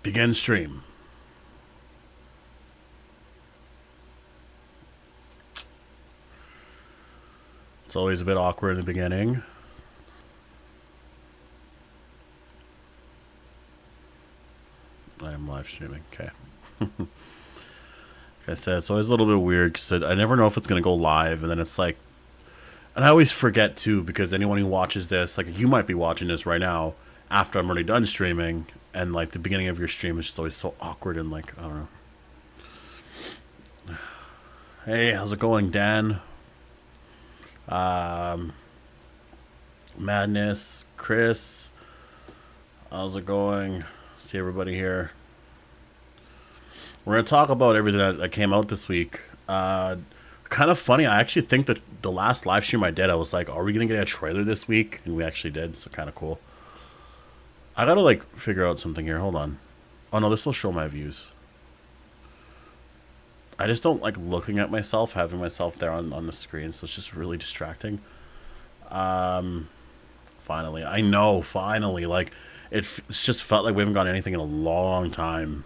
Begin stream. It's always a bit awkward in the beginning. I am live streaming. Okay. Like I said, it's always a little bit weird because I never know if it's going to go live, and then it's like, and I always forget too, because anyone who watches this, like you might be watching this right now after I'm already done streaming, and like the beginning of your stream is just always so awkward and like, I don't know. Hey, how's it going, Dan? Madness, Chris, how's it going? See everybody here. We're gonna talk about everything that came out this week. Kind of funny. I actually think that the last live stream I did, I was like, "Are we gonna get a trailer this week?" And we actually did. So kind of cool. I gotta like figure out something here. Hold on. Oh no, this will show my views. I just don't like looking at myself, having myself there on the screen. So it's just really distracting. Finally, I know. Finally, like it's just felt like we haven't got anything in a long time.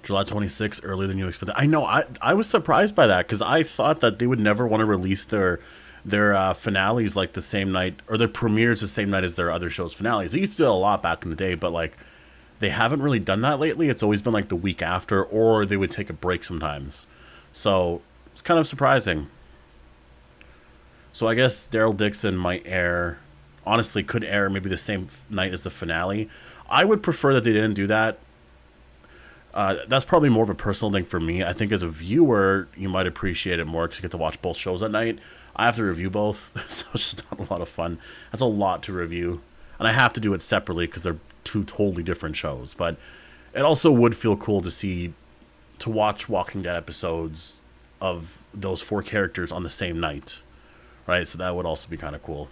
July 26th, earlier than you expected. I know. I was surprised by that because I thought that they would never want to release their finales like the same night, or their premieres the same night as their other shows' finales. They used to do a lot back in the day, but like they haven't really done that lately. It's always been like the week after, or they would take a break sometimes. So it's kind of surprising. So I guess Daryl Dixon might air. Honestly, could air maybe the same night as the finale. I would prefer that they didn't do that. That's probably more of a personal thing for me. I think as a viewer, you might appreciate it more because you get to watch both shows at night. I have to review both, so it's just not a lot of fun. That's a lot to review, and I have to do it separately because they're two totally different shows. But it also would feel cool to watch Walking Dead episodes of those four characters on the same night, right? So that would also be kind of cool.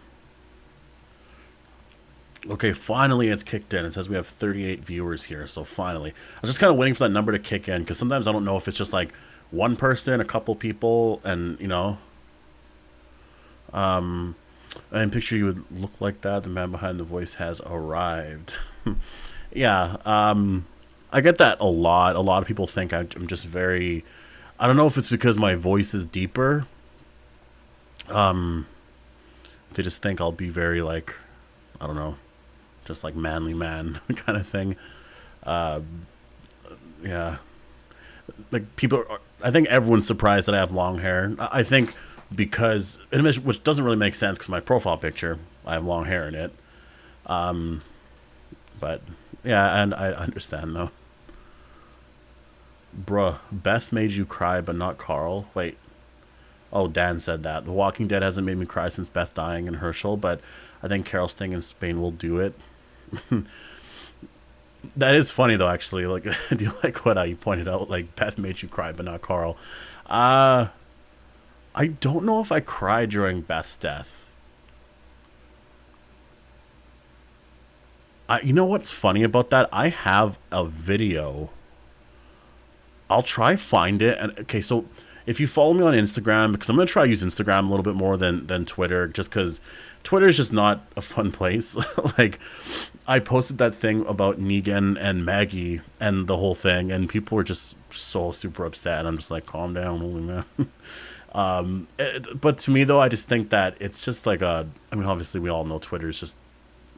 Okay, finally it's kicked in. It says we have 38 viewers here, so finally. I was just kind of waiting for that number to kick in, because sometimes I don't know if it's just like one person, a couple people, and, you know. And picture you would look like that. The man behind the voice has arrived. Yeah, I get that a lot. A lot of people think I'm just very... I don't know if it's because my voice is deeper. They just think I'll be very, like, I don't know, just like manly man kind of thing. Uh, yeah, like people. I think everyone's surprised that I have long hair. I think because, which doesn't really make sense because my profile picture, I have long hair in it. But yeah, and I understand though. Bruh, Beth made you cry, but not Carl. Wait. Oh, Dan said that. The Walking Dead hasn't made me cry since Beth dying and Herschel, but I think Carol staying in Spain will do it. That is funny though, actually. Like, do you like what you pointed out? Like, Beth made you cry, but not Carl. Uh, I don't know if I cried during Beth's death. You know what's funny about that? I have a video. I'll try find it. And okay, so if you follow me on Instagram, because I'm gonna try to use Instagram a little bit more than Twitter, just because Twitter is just not a fun place. Like, I posted that thing about Negan and Maggie and the whole thing, and people were just so super upset. I'm just like, calm down, holy man. But to me though, I just think that it's just like I mean, obviously we all know Twitter is just,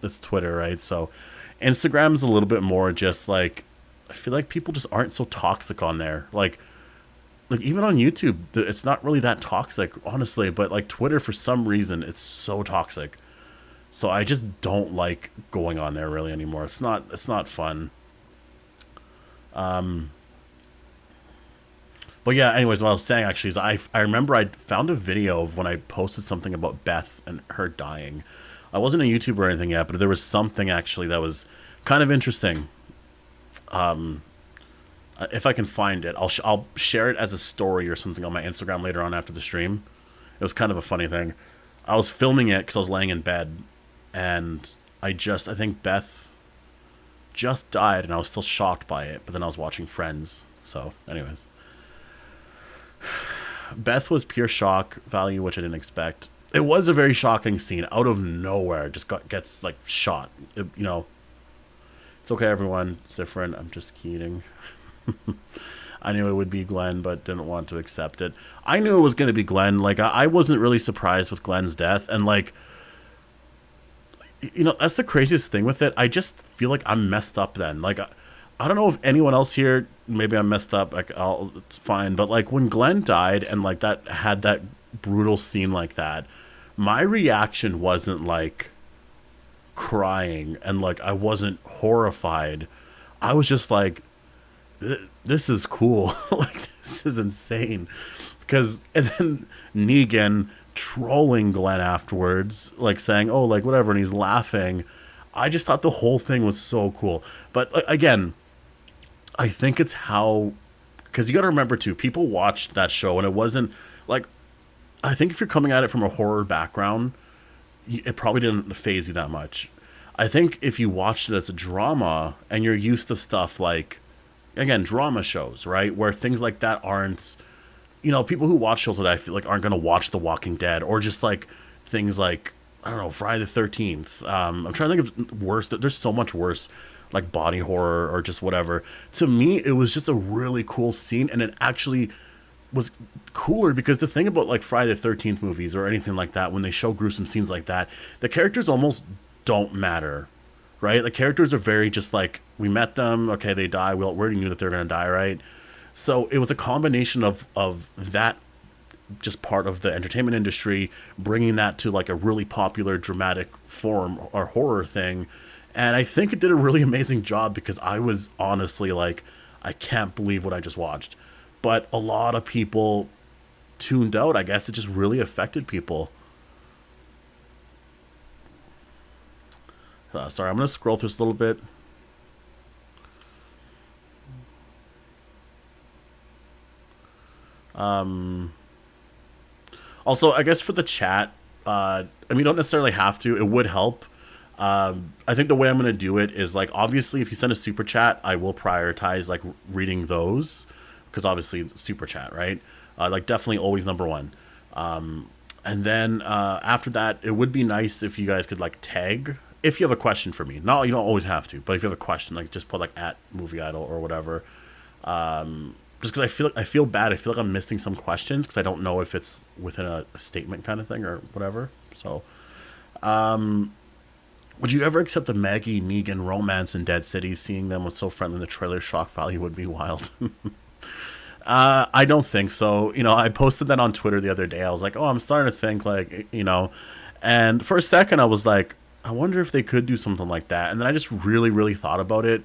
it's Twitter, right? So Instagram's a little bit more just like, I feel like people just aren't so toxic on there. Like even on YouTube, it's not really that toxic, honestly. But like Twitter, for some reason, it's so toxic. So I just don't like going on there really anymore. It's not fun. But yeah, anyways, what I was saying actually is I remember I found a video of when I posted something about Beth and her dying. I wasn't a YouTuber or anything yet, but there was something actually that was kind of interesting. If I can find it, I'll share it as a story or something on my Instagram later on after the stream. It was kind of a funny thing. I was filming it because I was laying in bed, and I think Beth just died, and I was still shocked by it. But then I was watching Friends, so anyways, Beth was pure shock value, which I didn't expect. It was a very shocking scene out of nowhere. Just gets like shot, you know. It's okay, everyone. It's different. I'm just kidding. I knew it would be Glenn, but didn't want to accept it. I knew it was going to be Glenn. Like, I wasn't really surprised with Glenn's death. And, like, that's the craziest thing with it. I just feel like I'm messed up then. Like, I don't know if anyone else here, maybe I'm messed up. Like, it's fine. But, like, when Glenn died and, like, that had that brutal scene like that, my reaction wasn't, like, crying and, like, I wasn't horrified. I was just like, this is cool. Like, this is insane. Because, and then Negan trolling Glenn afterwards, like saying, oh, like, whatever, and he's laughing. I just thought the whole thing was so cool. But, again, I think it's how, because you got to remember, too, people watched that show, and it wasn't, like, I think if you're coming at it from a horror background, it probably didn't phase you that much. I think if you watched it as a drama, and you're used to stuff like, again, drama shows, right? Where things like that aren't, people who watch shows that I feel like aren't going to watch The Walking Dead, or just like things like, I don't know, Friday the 13th. I'm trying to think of worse. There's so much worse, like body horror or just whatever. To me, it was just a really cool scene, and it actually was cooler because the thing about like Friday the 13th movies or anything like that, when they show gruesome scenes like that, the characters almost don't matter, right? The characters are very just like, we met them, okay, they die, we already knew that they're going to die, right? So it was a combination of that, just part of the entertainment industry, bringing that to like a really popular dramatic form or horror thing. And I think it did a really amazing job because I was honestly like, I can't believe what I just watched. But a lot of people tuned out. I guess it just really affected people. Sorry, I'm going to scroll through this a little bit. Also, I guess for the chat, I mean, you don't necessarily have to. It would help. I think the way I'm going to do it is, like, obviously, if you send a super chat, I will prioritize, like, reading those. Because obviously, super chat, right? Like, definitely always number one. And then after that, it would be nice if you guys could, like, tag if you have a question for me. No, you don't always have to, but if you have a question, like, just put like at Movie Idol or whatever. Just because I feel bad. I feel like I'm missing some questions because I don't know if it's within a statement kind of thing or whatever. So, would you ever accept a Maggie Negan romance in Dead City? Seeing them was so friendly in the trailer, shock value would be wild. I don't think so. I posted that on Twitter the other day. I was like, oh, I'm starting to think like, and for a second I was like, I wonder if they could do something like that. And then I just really, really thought about it.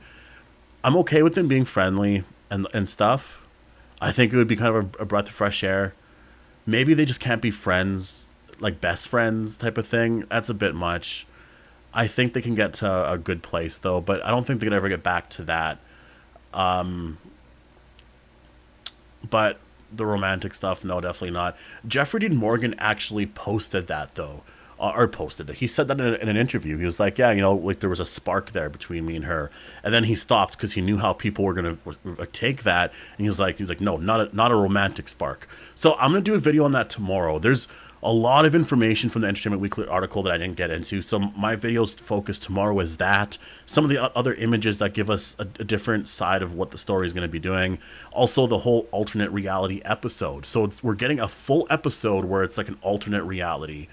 I'm okay with them being friendly and stuff. I think it would be kind of a breath of fresh air. Maybe they just can't be friends, like best friends type of thing. That's a bit much. I think they can get to a good place, though. But I don't think they could ever get back to that. But the romantic stuff, no, definitely not. Jeffrey Dean Morgan actually posted that, though. Or posted it. He said that in an interview. He was like, yeah, like there was a spark there between me and her. And then he stopped because he knew how people were going to take that. And he was like, no, not a romantic spark. So I'm going to do a video on that tomorrow. There's a lot of information from the Entertainment Weekly article that I didn't get into. So my video's focus tomorrow is that. Some of the other images that give us a different side of what the story is going to be doing. Also, the whole alternate reality episode. So we're getting a full episode where it's like an alternate reality.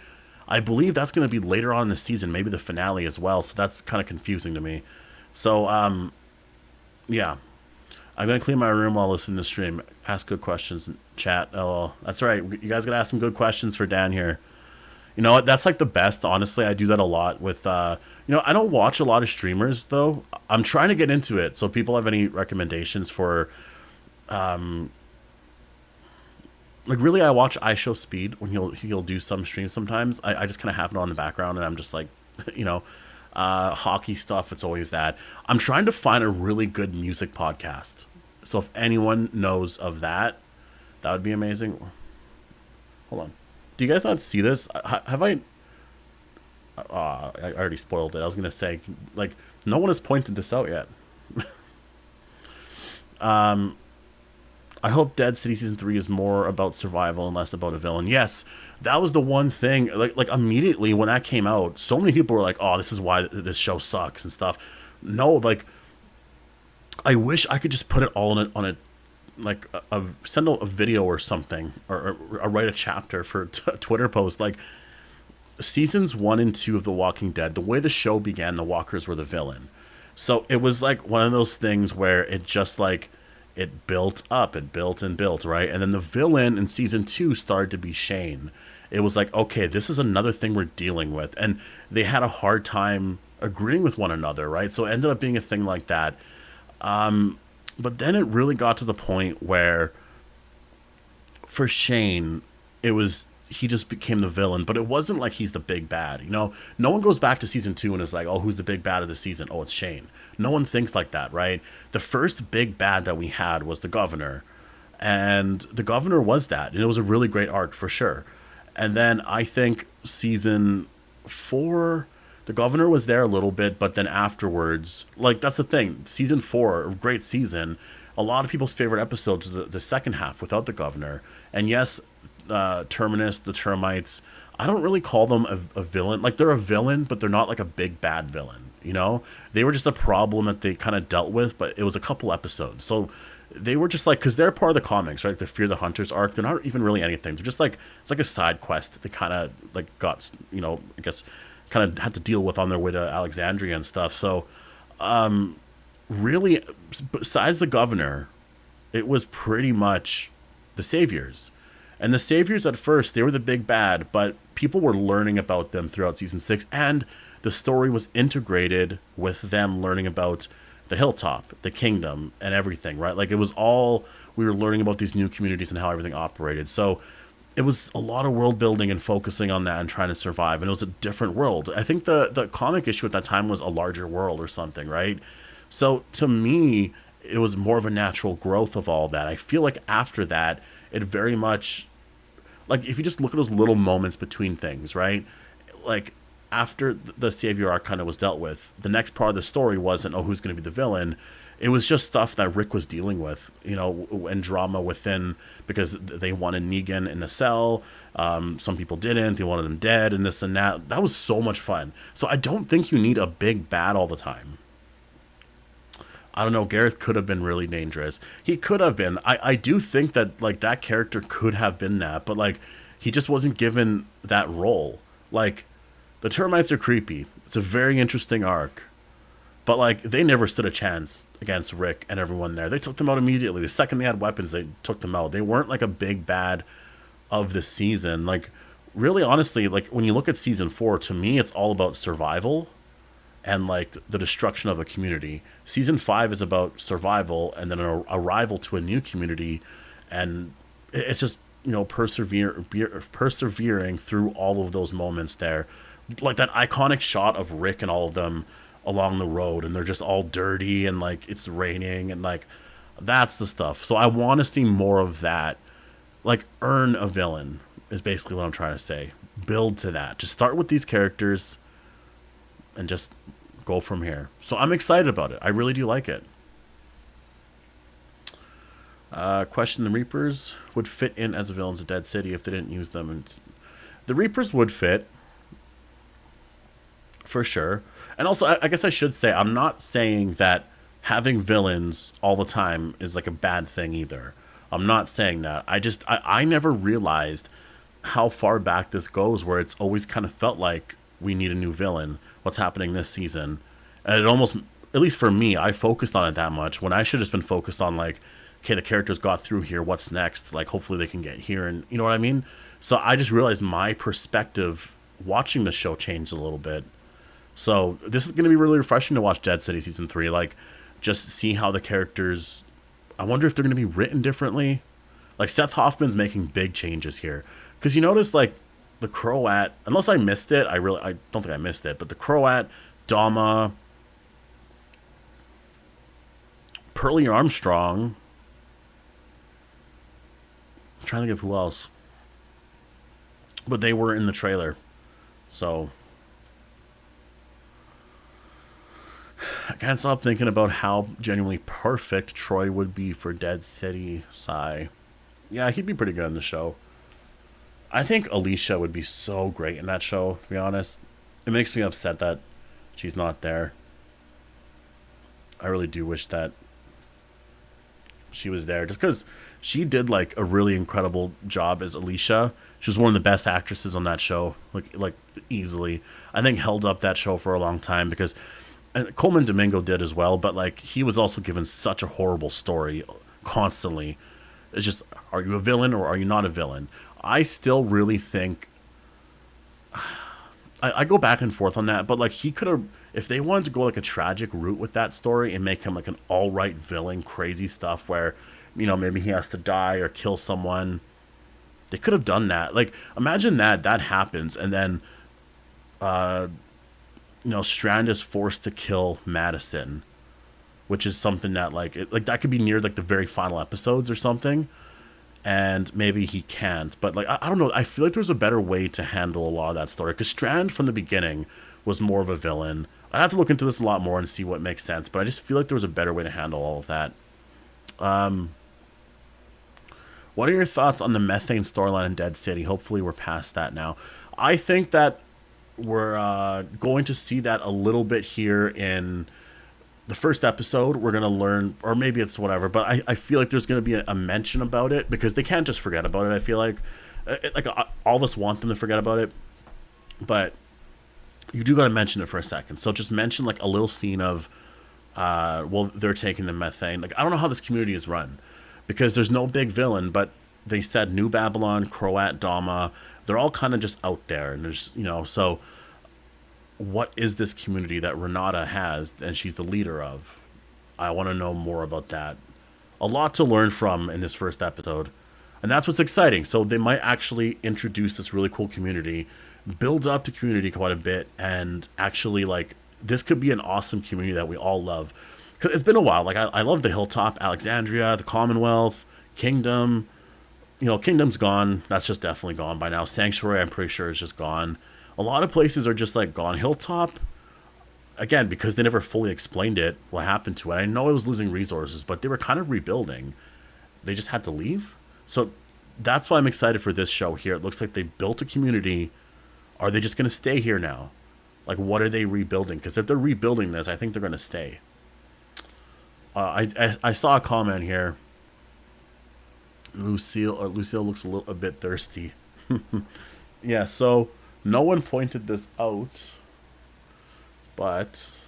I believe that's going to be later on in the season, maybe the finale as well. So that's kind of confusing to me. So, yeah. I'm going to clean my room while listening to the stream. Ask good questions in chat. Oh, that's right. You guys got to ask some good questions for Dan here. You know what? That's like the best. Honestly, I do that a lot with, I don't watch a lot of streamers, though. I'm trying to get into it. So if people have any recommendations for, like, really, I watch iShowSpeed when he'll do some streams sometimes. I just kind of have it on the background, and I'm just like, hockey stuff. It's always that. I'm trying to find a really good music podcast. So if anyone knows of that, that would be amazing. Hold on. Do you guys not see this? Have I... I already spoiled it. I was going to say, like, no one has pointed this out yet. I hope Dead City Season 3 is more about survival and less about a villain. Yes, that was the one thing. Like immediately when that came out, so many people were like, oh, this is why this show sucks and stuff. no, like I wish I could just put it all on a like send a video or something, or write a chapter for a Twitter post. Like seasons 1 and 2 of The Walking Dead, the way the show began, the Walkers were the villain. So it was like one of those things where it just like it built up, it built and built, right? And then the villain in season 2 started to be Shane. It was like, okay, this is another thing we're dealing with. And they had a hard time agreeing with one another, right? So it ended up being a thing like that. But then it really got to the point where for Shane, it was he just became the villain, but it wasn't like he's the big bad. You know, no one goes back to season 2 and is like, "Oh, who's the big bad of the season?" Oh, it's Shane. No one thinks like that, right? The first big bad that we had was the governor, and the governor was that, and it was a really great arc for sure. And then I think season 4, the governor was there a little bit, but then afterwards, like that's the thing. Season 4, a great season. A lot of people's favorite episodes, the second half without the governor. And yes, Terminus, the termites. I don't really call them a villain. Like they're a villain, but they're not like a big bad villain. You know, they were just a problem that they kind of dealt with, but it was a couple episodes. So they were just like, because they're part of the comics, right? The Fear the Hunters arc. They're not even really anything. They're just like it's like a side quest. They kind of like got, I guess, kind of had to deal with on their way to Alexandria and stuff. So really, besides the governor, it was pretty much the saviors. And the saviors at first, they were the big bad, but people were learning about them throughout season 6, and the story was integrated with them learning about the hilltop, the kingdom, and everything, right? Like it was all we were learning about these new communities and how everything operated. So it was a lot of world building and focusing on that and trying to survive. And it was a different world. I think the comic issue at that time was a larger world or something, right? So to me, it was more of a natural growth of all that. I feel like after that, it very much like if you just look at those little moments between things, right? Like after the savior arc kind of was dealt with, the next part of the story wasn't who's going to be the villain. It was just stuff that Rick was dealing with, and drama within because they wanted Negan in the cell. Some people didn't. They wanted him dead and this and that. That was so much fun. So I don't think you need a big bad all the time. I don't know. Gareth could have been really dangerous. He could have been. I do think that like that character could have been that, but like he just wasn't given that role. Like the termites are creepy. It's a very interesting arc, but like they never stood a chance against Rick and everyone there. They took them out immediately. The second they had weapons, they took them out. They weren't like a big bad of the season. Like really, honestly, like when you look at season 4, to me, it's all about survival and like the destruction of a community. Season 5 is about survival and then an arrival to a new community, and it's just persevering through all of those moments there, like that iconic shot of Rick and all of them along the road, and they're just all dirty and like it's raining and like that's the stuff. So I want to see more of that. Like earn a villain is basically what I'm trying to say. Build to that. Just start with these characters and just go from here. So I'm excited about it. I really do like it. Question: the Reapers would fit in as villains of Dead City if they didn't use them. And the Reapers would fit for sure. And also, I guess I should say, I'm not saying that having villains all the time is like a bad thing either. I'm not saying that. I never realized how far back this goes, where it's always kind of felt like we need a new villain. What's happening this season? And it almost, at least for me, I focused on it that much when I should have just been focused on like, okay, the characters got through here. What's next? Like, hopefully they can get here, and you know what I mean. So I just realized my perspective watching the show changed a little bit. So this is going to be really refreshing to watch Dead City season 3. Like, just see how the characters. I wonder if they're going to be written differently. Like Seth Hoffman's making big changes here, because you notice like the Croat. Unless I missed it, I don't think I missed it. But the Croat, Dama, Pearlie Armstrong. I'm trying to think of who else, but they were in the trailer, so. I can't stop thinking about how genuinely perfect Troy would be for Dead City. Sigh. Yeah, he'd be pretty good in the show. I think Alicia would be so great in that show, to be honest. It makes me upset that she's not there. I really do wish that she was there, just because she did like a really incredible job as Alicia. She was one of the best actresses on that show, like easily. I think held up that show for a long time because and Coleman Domingo did as well, but like he was also given such a horrible story constantly. It's just, are you a villain or are you not a villain? I still really think I go back and forth on that, but like he could have, if they wanted to go like a tragic route with that story and make him like an all right villain, crazy stuff where, maybe he has to die or kill someone. They could have done that. Like imagine that happens, and then Strand is forced to kill Madison, which is something that like that could be near like the very final episodes or something, and maybe he can't. But like I don't know. I feel like there's a better way to handle a lot of that story because Strand from the beginning was more of a villain. I have to look into this a lot more and see what makes sense. But I just feel like there was a better way to handle all of that. What are your thoughts on the methane storyline in Dead City? Hopefully, we're past that now. I think that we're going to see that a little bit here in the first episode. We're going to learn, or maybe it's whatever, but I feel like there's going to be a mention about it because they can't just forget about it. I feel like all of us want them to forget about it, but you do got to mention it for a second. So just mention like a little scene of, they're taking the methane. Like, I don't know how this community is run because there's no big villain, but they said New Babylon, Croat, Dama, they're all kind of just out there. And there's, so what is this community that Renata has and she's the leader of? I want to know more about that. A lot to learn from in this first episode. And that's what's exciting. So they might actually introduce this really cool community, build up the community quite a bit, and actually like this could be an awesome community that we all love. Because it's been a while. Like I love the Hilltop, Alexandria, the Commonwealth, Kingdom. Kingdom's gone. That's just definitely gone by now. Sanctuary, I'm pretty sure, is just gone. A lot of places are just like gone. Hilltop, again, because they never fully explained it, what happened to it. I know it was losing resources, but they were kind of rebuilding. They just had to leave. So that's why I'm excited for this show here. It looks like they built a community. Are they just going to stay here now? Like, what are they rebuilding? Because if they're rebuilding this, I think they're going to stay. I saw a comment here. Lucille looks a bit thirsty. Yeah, so no one pointed this out, but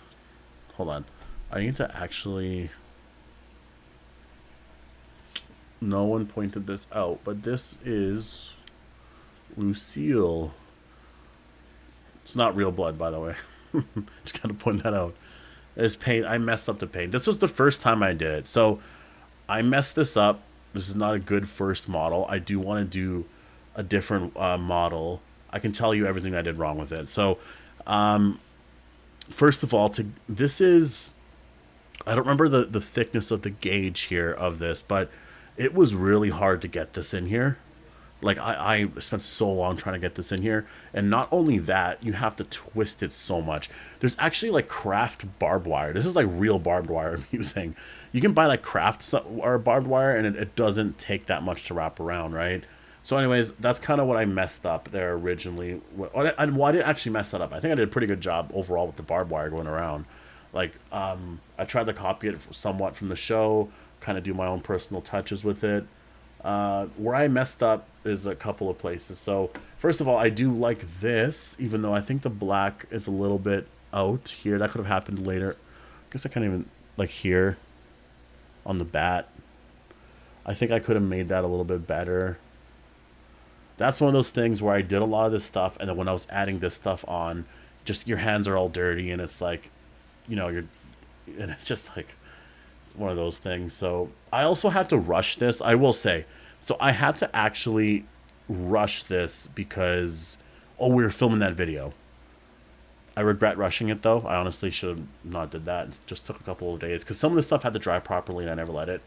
hold on. I need to actually. No one pointed this out, but this is Lucille. It's not real blood, by the way. Just gotta point that out. It's paint. I messed up the paint. This was the first time I did it, so I messed this up. This is not a good first model. I do want to do a different model. I can tell you everything I did wrong with it. So, first of all, this is, I don't remember the thickness of the gauge here of this, but it was really hard to get this in here. Like, I spent so long trying to get this in here. And not only that, you have to twist it so much. There's actually, like, craft barbed wire. This is, like, real barbed wire I'm using. You can buy, like, craft or barbed wire, and it doesn't take that much to wrap around, right? So, anyways, that's kind of what I messed up there originally. And why did I actually mess that up? I think I did a pretty good job overall with the barbed wire going around. Like, I tried to copy it somewhat from the show, kind of do my own personal touches with it. Where I messed up is a couple of places. So first of all, I do like this, even though I think the black is a little bit out here. That could have happened later. I guess I can't even, like here on the bat. I think I could have made that a little bit better. That's one of those things where I did a lot of this stuff, and then when I was adding this stuff on, just your hands are all dirty, and it's like, and it's just like one of those things. So I also had to rush this, I will say. So I had to actually rush this because we were filming that video. I regret rushing it though. I honestly should have not did that. It just took a couple of days because some of the stuff had to dry properly and I never let it.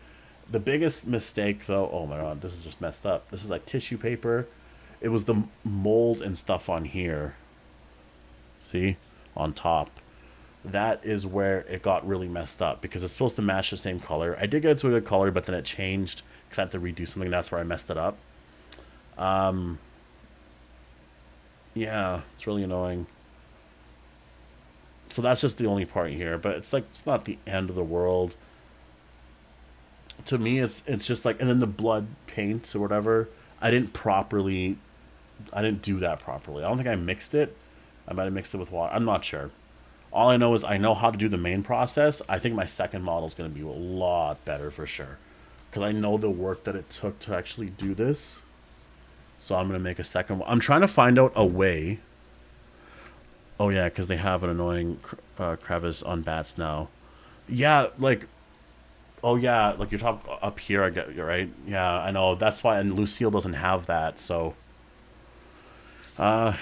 The biggest mistake though, oh my god, this is just messed up. This is like tissue paper. It was the mold and stuff on here. See? On top. That is where it got really messed up because it's supposed to match the same color. I did get it to a good color, but then it changed because I had to redo something. That's where I messed it up. Yeah, it's really annoying. So that's just the only part here, but it's like it's not the end of the world. To me, it's just like, and then the blood paint or whatever. I didn't properly, I didn't do that properly. I don't think I mixed it. I might have mixed it with water. I'm not sure. All I know is I know how to do the main process. I think my second model is going to be a lot better for sure, because I know the work that it took to actually do this. So I'm going to make a second one. I'm trying to find out a way. Oh yeah, because they have an annoying crevice on bats now. Yeah, like, oh yeah, like you're talking up here. I get you right. Yeah, I know. That's why, and Lucille doesn't have that. So yeah,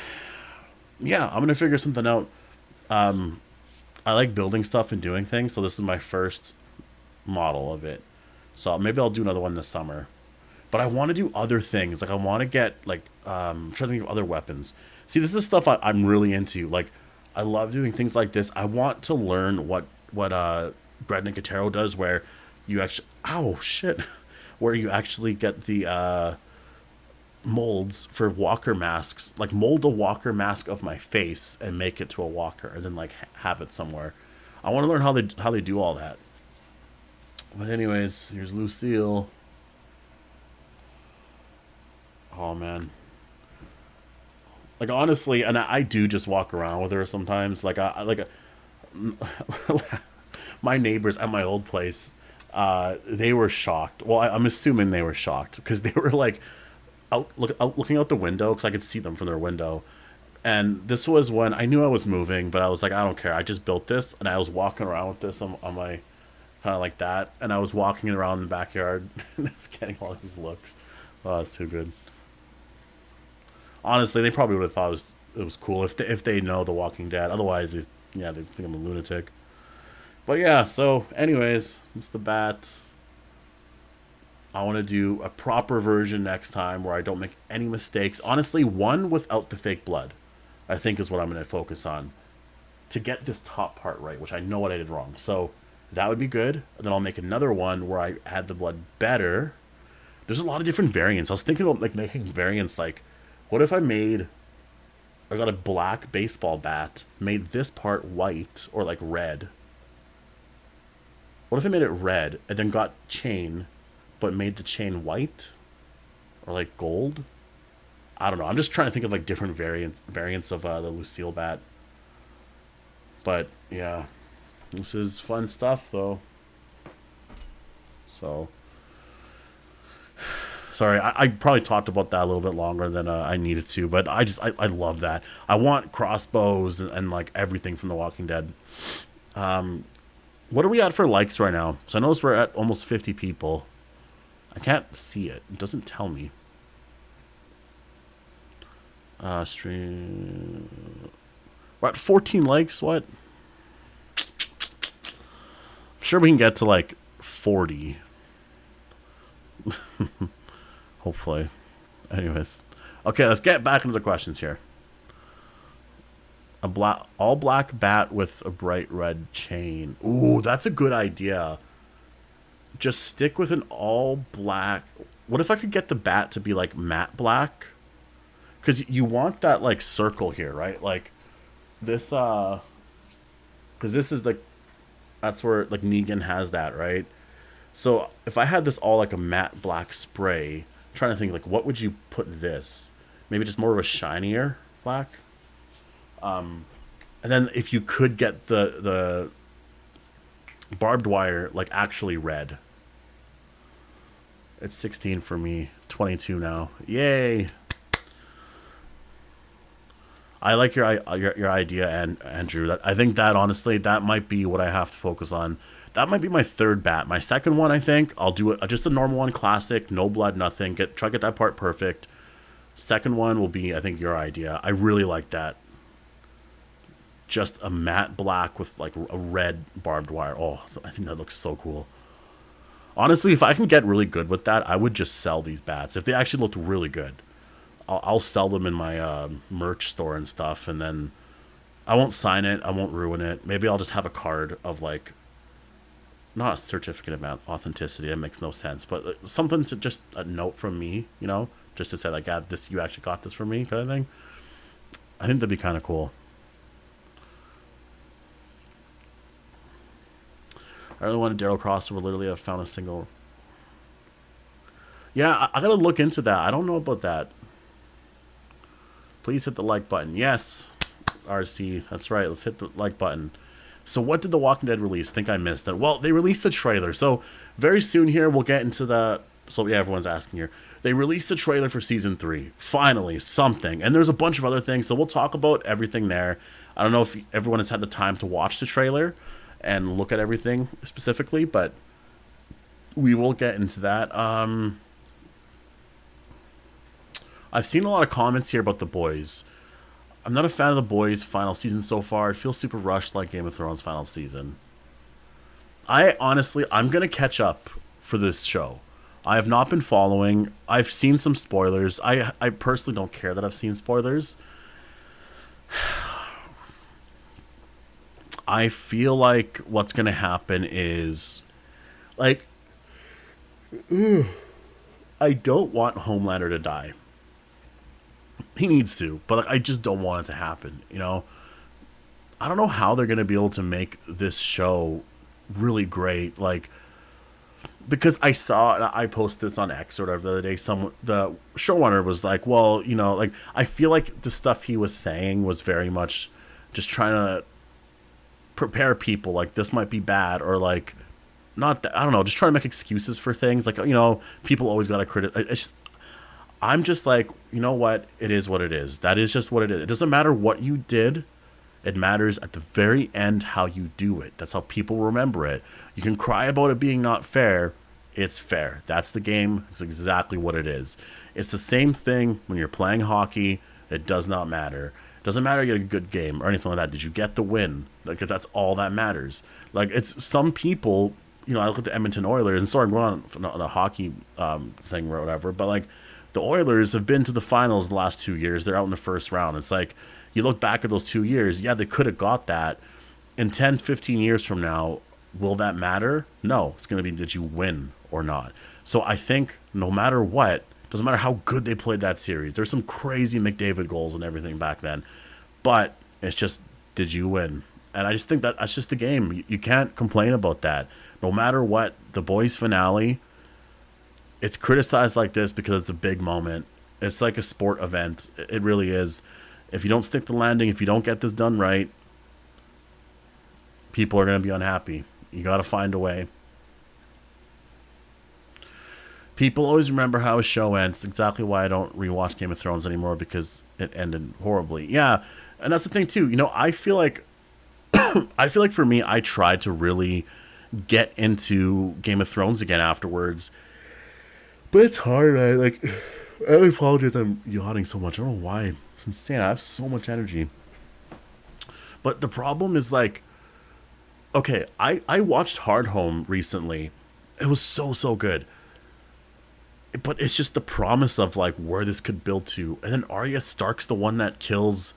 I'm gonna figure something out. I like building stuff and doing things, so this is my first model of it. So maybe I'll do another one this summer. But I want to do other things. Like I want to get like trying to think of other weapons. See, this is stuff I'm really into. Like I love doing things like this. I want to learn what Greg Nicotero does, where you actually ow shit, where you actually get the molds for walker masks. Like mold a walker mask of my face and make it to a walker, and then like have it somewhere. I want to learn how they do all that. But anyways, here's Lucille. Oh man, like honestly, and I do just walk around with her sometimes. Like I like my neighbors at my old place, they were shocked. Well, I'm assuming they were shocked because they were like out looking out the window because I could see them from their window. And this was when I knew I was moving, but I was like, I don't care. I just built this, and I was walking around with this on my kind of like that, and I was walking around in the backyard, and I was getting all these looks. Oh, it's too good. Honestly, they probably would have thought it was cool if they know The Walking Dead. Otherwise, yeah, they think I'm a lunatic. But yeah, so anyways, it's the bat. I want to do a proper version next time where I don't make any mistakes. Honestly, one without the fake blood, I think is what I'm going to focus on to get this top part right, which I know what I did wrong. So that would be good. And then I'll make another one where I add the blood better. There's a lot of different variants. I was thinking about like making variants like, what if I got a black baseball bat, made this part white or like red. What if I made it red and then got chain, but made the chain white or like gold? I don't know. I'm just trying to think of like different variants of the Lucille bat. But yeah, this is fun stuff though. So sorry, I probably talked about that a little bit longer than I needed to, but I love that. I want crossbows and like everything from The Walking Dead. What are we at for likes right now? So I notice we're at almost 50 people. I can't see it. It doesn't tell me. Stream. We're at 14 likes. What? I'm sure we can get to like 40. Hopefully. Anyways. Okay, let's get back into the questions here. All black bat with a bright red chain. Ooh, that's a good idea. Just stick with an all black. What if I could get the bat to be like matte black? Because you want that like circle here, right? Like this, because this is like, that's where like Negan has that, right? So if I had this all like a matte black spray, I'm trying to think like what would you put this? Maybe just more of a shinier black. And then if you could get the barbed wire like actually red. It's 16 for me, 22 now. Yay! I like your idea, and Andrew. I think that honestly, that might be what I have to focus on. That might be my third bat. My second one, I think, I'll do it just a normal one, classic, no blood, nothing. Try to get that part perfect. Second one will be, I think, your idea. I really like that. Just a matte black with like a red barbed wire. Oh, I think that looks so cool. Honestly, if I can get really good with that, I would just sell these bats. If they actually looked really good, I'll sell them in my merch store and stuff, and then I won't sign it. I won't ruin it. Maybe I'll just have a card of like, not a certificate of authenticity. That makes no sense, but something to just a note from me, just to say like, yeah, this, you actually got this from me, kind of thing. I think that'd be kind of cool. I really wanted Daryl Cross to literally have found a single. Yeah, I gotta look into that. I don't know about that. Please hit the like button. Yes, RC. That's right. Let's hit the like button. So what did The Walking Dead release? Think I missed it. Well, they released a trailer. So very soon here, we'll get into the... So yeah, everyone's asking here. They released a trailer for Season 3. Finally, something. And there's a bunch of other things. So we'll talk about everything there. I don't know if everyone has had the time to watch the trailer and look at everything specifically, but we will get into that. I've seen a lot of comments here about The Boys. I'm not a fan of The Boys' final season so far. It feels super rushed like Game of Thrones' final season. I'm going to catch up for this show. I have not been following. I've seen some spoilers. I personally don't care that I've seen spoilers. I feel like what's going to happen is... Like... I don't want Homelander to die. He needs to, but like, I just don't want it to happen, you know? I don't know how they're going to be able to make this show really great, like, because I posted this on X or whatever the other day, the showrunner was like, well, you know, like, I feel like the stuff he was saying was very much just trying to prepare people, like, this might be bad, or like, not that, I don't know, just trying to make excuses for things, like, you know, people always got to criticize. I'm just like, you know what? It is what it is. That is just what it is. It doesn't matter what you did. It matters at the very end how you do it. That's how people remember it. You can cry about it being not fair. It's fair. That's the game. It's exactly what it is. It's the same thing when you're playing hockey. It does not matter. It doesn't matter you had a good game or anything like that. Did you get the win? Like, that's all that matters. Like, it's some people, you know, I look at the Edmonton Oilers, and sorry, I'm going on a hockey thing or whatever, but like, the Oilers have been to the finals the last 2 years. They're out in the first round. It's like, you look back at those 2 years, yeah, they could have got that. In 10, 15 years from now, will that matter? No. It's going to be, did you win or not? So I think no matter what, doesn't matter how good they played that series. There's some crazy McDavid goals and everything back then. But it's just, did you win? And I just think that's just the game. You can't complain about that. No matter what, the Boys finale... It's criticized like this because it's a big moment. It's like a sport event. It really is. If you don't stick the landing, if you don't get this done right, people are going to be unhappy. You got to find a way. People always remember how a show ends. It's exactly why I don't rewatch Game of Thrones anymore, because it ended horribly. Yeah, and that's the thing too. You know, I feel like for me, I tried to really get into Game of Thrones again afterwards. But it's hard. I apologize. I'm yawning so much. I don't know why. It's insane. I have so much energy. But the problem is, like, okay, I watched Hard Home recently. It was so good. But it's just the promise of, like, where this could build to. And then Arya Stark's the one that kills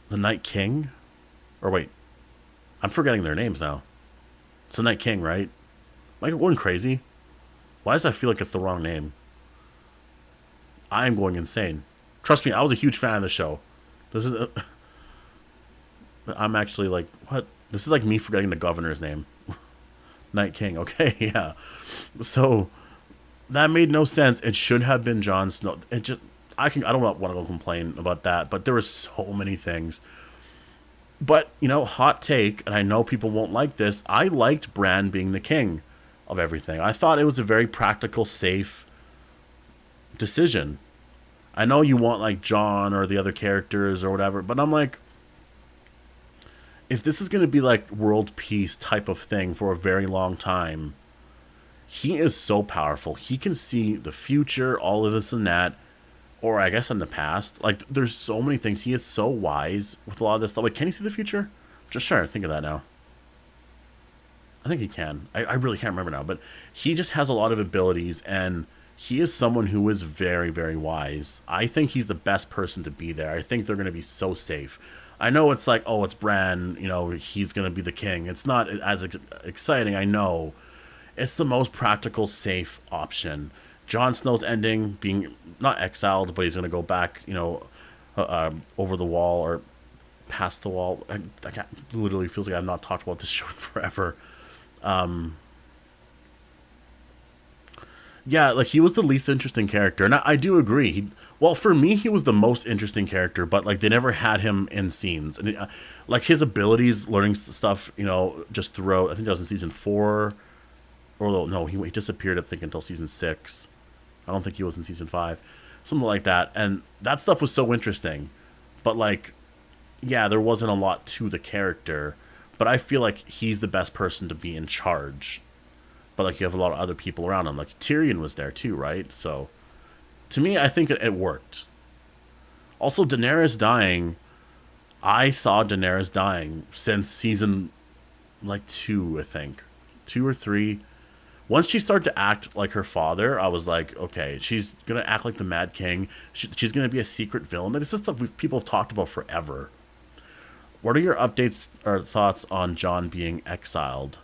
the Night King? Or wait, I'm forgetting their names now. It's the Night King, right? Am I going crazy? Why does I feel like it's the wrong name? I am going insane. Trust me, I was a huge fan of the show. This is... I'm actually like, what? This is like me forgetting the governor's name. Night King, okay, yeah. So, that made no sense. It should have been Jon Snow. It just... I don't want to go complain about that, but there were so many things. But, you know, hot take, and I know people won't like this, I liked Bran being the king of everything. I thought it was a very practical, safe decision. I know you want like Jon or the other characters or whatever, but I'm like, if this is going to be like world peace type of thing for a very long time, he is so powerful. He can see the future, all of this and that, or I guess in the past. Like, there's so many things. He is so wise with a lot of this stuff. Like, can he see the future? Just trying to think of that now. I think he can. I really can't remember now, but he just has a lot of abilities, and he is someone who is very, very wise. I think he's the best person to be there. I think they're going to be so safe. I know it's like, oh, it's Bran, you know, he's going to be the king. It's not as exciting, I know. It's the most practical, safe option. Jon Snow's ending, being not exiled, but he's going to go back, you know, over the wall or past the wall. I literally feels like I've not talked about this show in forever. Yeah, like he was the least interesting character, and I do agree. Well, for me, he was the most interesting character, but like they never had him in scenes, and like his abilities, learning stuff, just throughout. I think that was in season 4, or no, he disappeared. I think until season 6. I don't think he was in season 5, something like that, and that stuff was so interesting. But like, yeah, there wasn't a lot to the character, but I feel like he's the best person to be in charge. But like you have a lot of other people around him. Like Tyrion was there too, right? So to me, I think it worked. Also, Daenerys dying. I saw Daenerys dying since season like 2, I think, 2 or 3. Once she started to act like her father, I was like, okay, she's gonna act like the Mad King. She's gonna be a secret villain. This is stuff people have talked about forever. What are your updates or thoughts on Jon being exiled?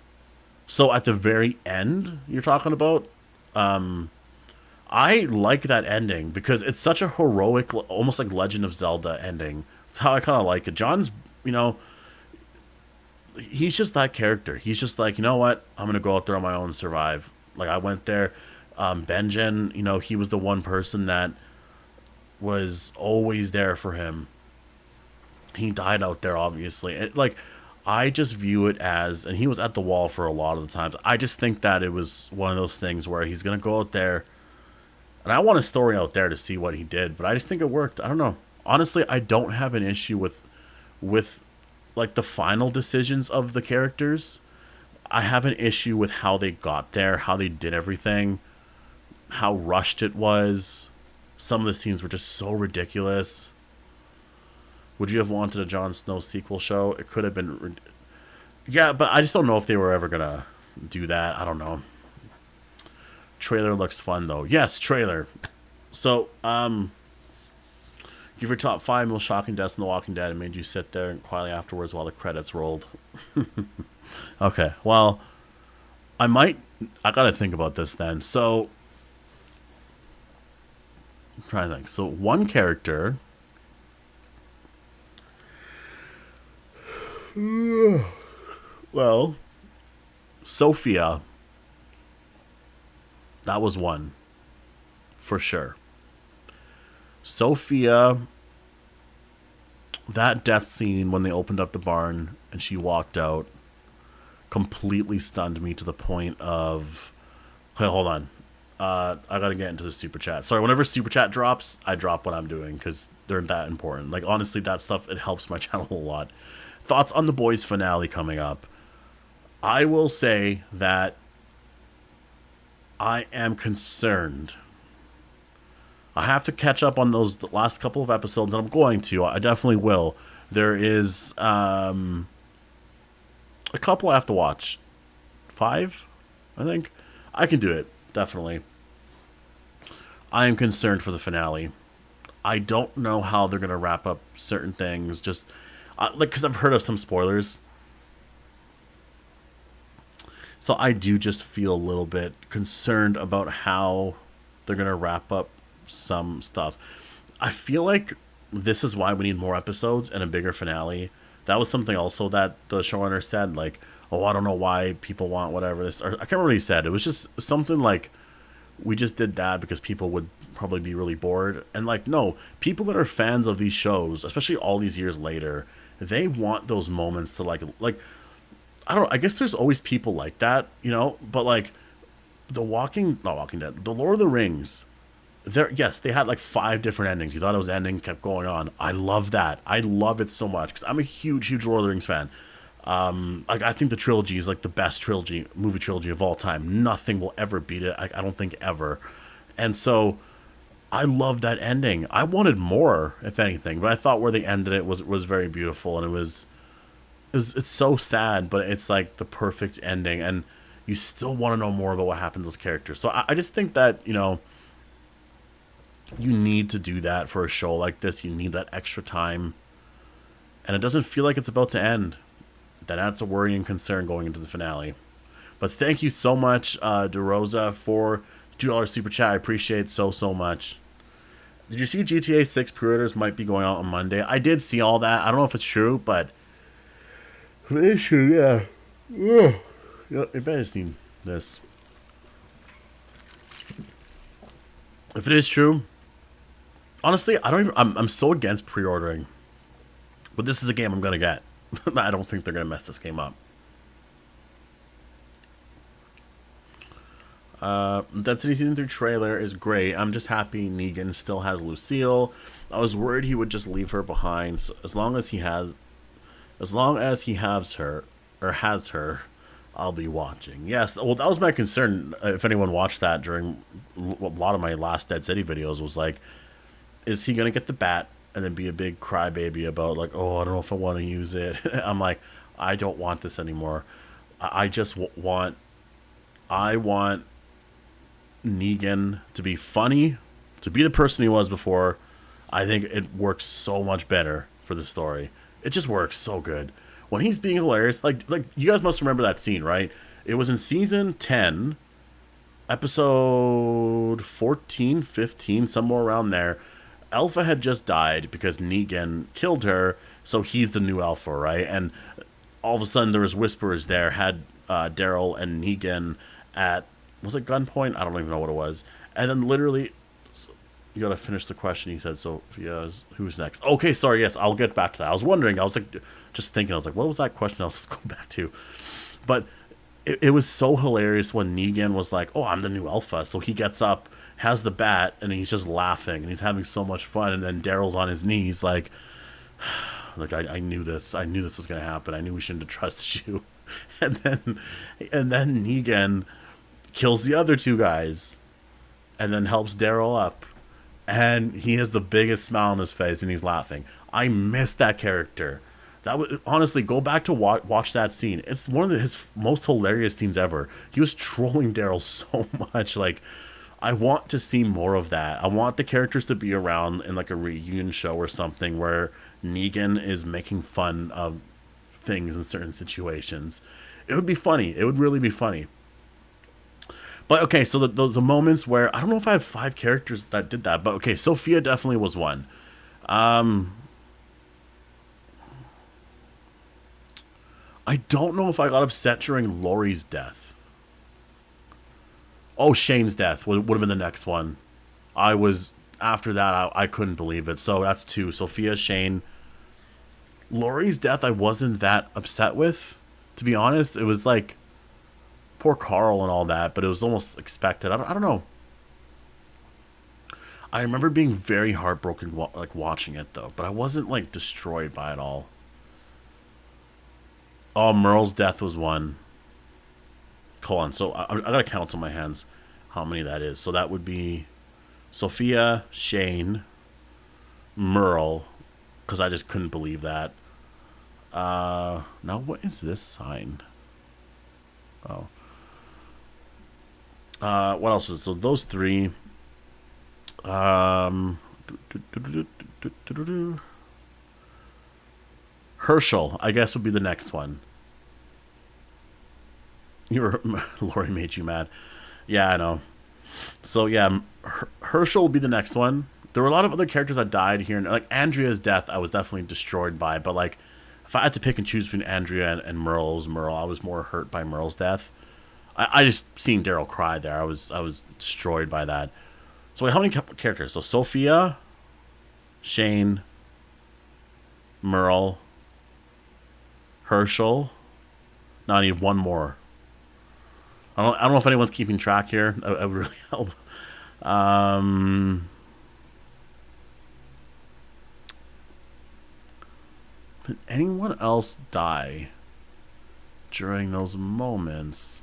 So at the very end, you're talking about. I like that ending because it's such a heroic, almost like Legend of Zelda ending. It's how I kind of like it. John's, he's just that character. He's just like, you know what? I'm gonna go out there on my own and survive. Like I went there. Benjen, he was the one person that was always there for him. He died out there, obviously. I just view it as, and he was at the wall for a lot of the times. I just think that it was one of those things where he's gonna go out there, and I want a story out there to see what he did. But I just think it worked. I don't know. Honestly, I don't have an issue with like the final decisions of the characters. I have an issue with how they got there, how they did everything, how rushed it was. Some of the scenes were just so ridiculous. Would you have wanted a Jon Snow sequel show? It could have been. Yeah, but I just don't know if they were ever going to do that. I don't know. Trailer looks fun, though. Yes, trailer. So, give your top 5 most shocking deaths in The Walking Dead and made you sit there and quietly afterwards while the credits rolled. Okay, well, I got to think about this then. So, I'm trying to think. So, one character. Well, Sophia. That was one. For sure. Sophia. That death scene when they opened up the barn and she walked out completely stunned me to the point of. Okay, hold on. I gotta get into the super chat. Sorry, whenever super chat drops, I drop what I'm doing because they're that important. Like, honestly, that stuff, it helps my channel a lot. Thoughts on The Boys finale coming up. I will say that I am concerned. I have to catch up on those last couple of episodes, and I'm going to. I definitely will. There is a couple I have to watch. 5, I think. I can do it, definitely. I am concerned for the finale. I don't know how they're going to wrap up certain things. Just because I've heard of some spoilers. So I do just feel a little bit concerned about how they're going to wrap up some stuff. I feel like this is why we need more episodes and a bigger finale. That was something also that the showrunner said, like, oh, I don't know why people want whatever this, or I can't remember what he said. It was just something like, we just did that because people would probably be really bored. And like, no, people that are fans of these shows, especially all these years later, they want those moments to like I don't know, I guess there's always people like that, but like not Walking Dead, The Lord of the Rings, yes, they had like 5 different endings. You thought it was ending, kept going on. I love that. I love it so much because I'm a huge Lord of the Rings fan. Like I think the trilogy is like the best movie trilogy of all time. Nothing will ever beat it. I don't think ever. And so I love that ending. I wanted more, if anything, but I thought where they ended it was very beautiful, and it's so sad, but it's like the perfect ending, and you still want to know more about what happened to those characters. So I just think that, you need to do that for a show like this. You need that extra time, and it doesn't feel like it's about to end. That's a worrying concern going into the finale. But thank you so much, DeRosa, for $2 super chat. I appreciate it so much. Did you see GTA 6 pre-orders might be going out on Monday? I did see all that. I don't know if it's true, but it's true, yeah. You better seen this. If it is true, honestly, I don't even. I'm so against pre-ordering, but this is a game I'm gonna get. I don't think they're gonna mess this game up. Density Season 3 trailer is great. I'm just happy Negan still has Lucille. I was worried he would just leave her behind. So as long as he has her, or has her, I'll be watching. Yes, well, that was my concern. If anyone watched that during a lot of my last Dead City videos, was like, is he gonna get the bat and then be a big crybaby about like, oh, I don't know if I want to use it. I'm like, I don't want this anymore. I just want. I want Negan to be funny, to be the person he was before. I think it works so much better for the story. It just works so good when he's being hilarious. Like you guys must remember that scene, right? It was in season 10, episode 14, 15, somewhere around there. Alpha had just died because Negan killed her, so he's the new Alpha, right? And all of a sudden there was whisperers there, had Daryl and Negan at, was it gunpoint? I don't even know what it was. And then literally, you gotta finish the question. He said, Sophia, who's next? Okay, sorry, yes, I'll get back to that. I was wondering, I was like, just thinking, I was like, what was that question I was going back to? But it was so hilarious when Negan was like, oh, I'm the new Alpha. So he gets up, has the bat, and he's just laughing, and he's having so much fun. And then Daryl's on his knees like I knew this. I knew this was gonna happen. I knew we shouldn't have trusted you. And then Negan kills the other two guys, and then helps Daryl up, and he has the biggest smile on his face, and he's laughing. I miss that character. That was, honestly, go back to watch that scene. It's one of his most hilarious scenes ever. He was trolling Daryl so much. Like, I want to see more of that. I want the characters to be around in like a reunion show or something where Negan is making fun of things in certain situations. It would be funny. It would really be funny. But okay, so the moments where, I don't know if I have 5 characters that did that, but okay, Sophia definitely was one. I don't know if I got upset during Laurie's death. Oh, Shane's death would have been the next one. After that, I couldn't believe it. So that's 2. Sophia, Shane. Laurie's death I wasn't that upset with, to be honest. It was like, poor Carl and all that, but it was almost expected. I don't know. I remember being very heartbroken like watching it though, but I wasn't like destroyed by it all. Oh, Merle's death was one. Hold on, so I gotta count on my hands how many that is. So that would be Sophia, Shane, Merle, because I just couldn't believe that. Now what is this sign? Oh. What else was it? So those 3. Herschel, I guess, would be the next one. Laurie made you mad. Yeah, I know. So yeah, Herschel will be the next one. There were a lot of other characters that died here, like Andrea's death. I was definitely destroyed by, but like, if I had to pick and choose between Andrea and Merle, I was more hurt by Merle's death. I just seen Daryl cry there. I was destroyed by that. So wait, how many characters? So Sophia, Shane, Merle, Herschel. Now I need one more. I don't know if anyone's keeping track here. It would really help. Did anyone else die during those moments?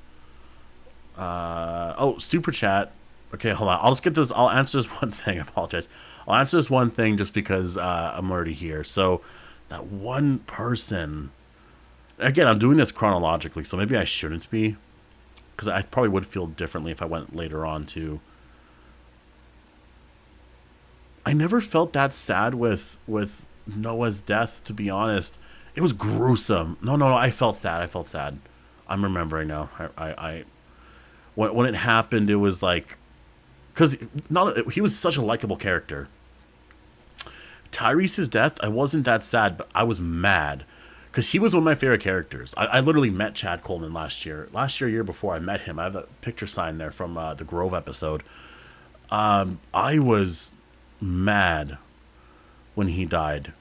Oh, super chat. Okay, hold on. I'll just get this. I'll answer this one thing. I apologize. I'll answer this one thing just because I'm already here. So that one person. Again, I'm doing this chronologically, so maybe I shouldn't be, because I probably would feel differently if I went later on too. I never felt that sad with Noah's death, to be honest. It was gruesome. No, I felt sad. I'm remembering now. When it happened, it was like, because he was such a likable character. Tyrese's death, I wasn't that sad, but I was mad, because he was one of my favorite characters. I literally met Chad Coleman year before I met him. I have a picture sign there from the Grove episode. I was mad when he died.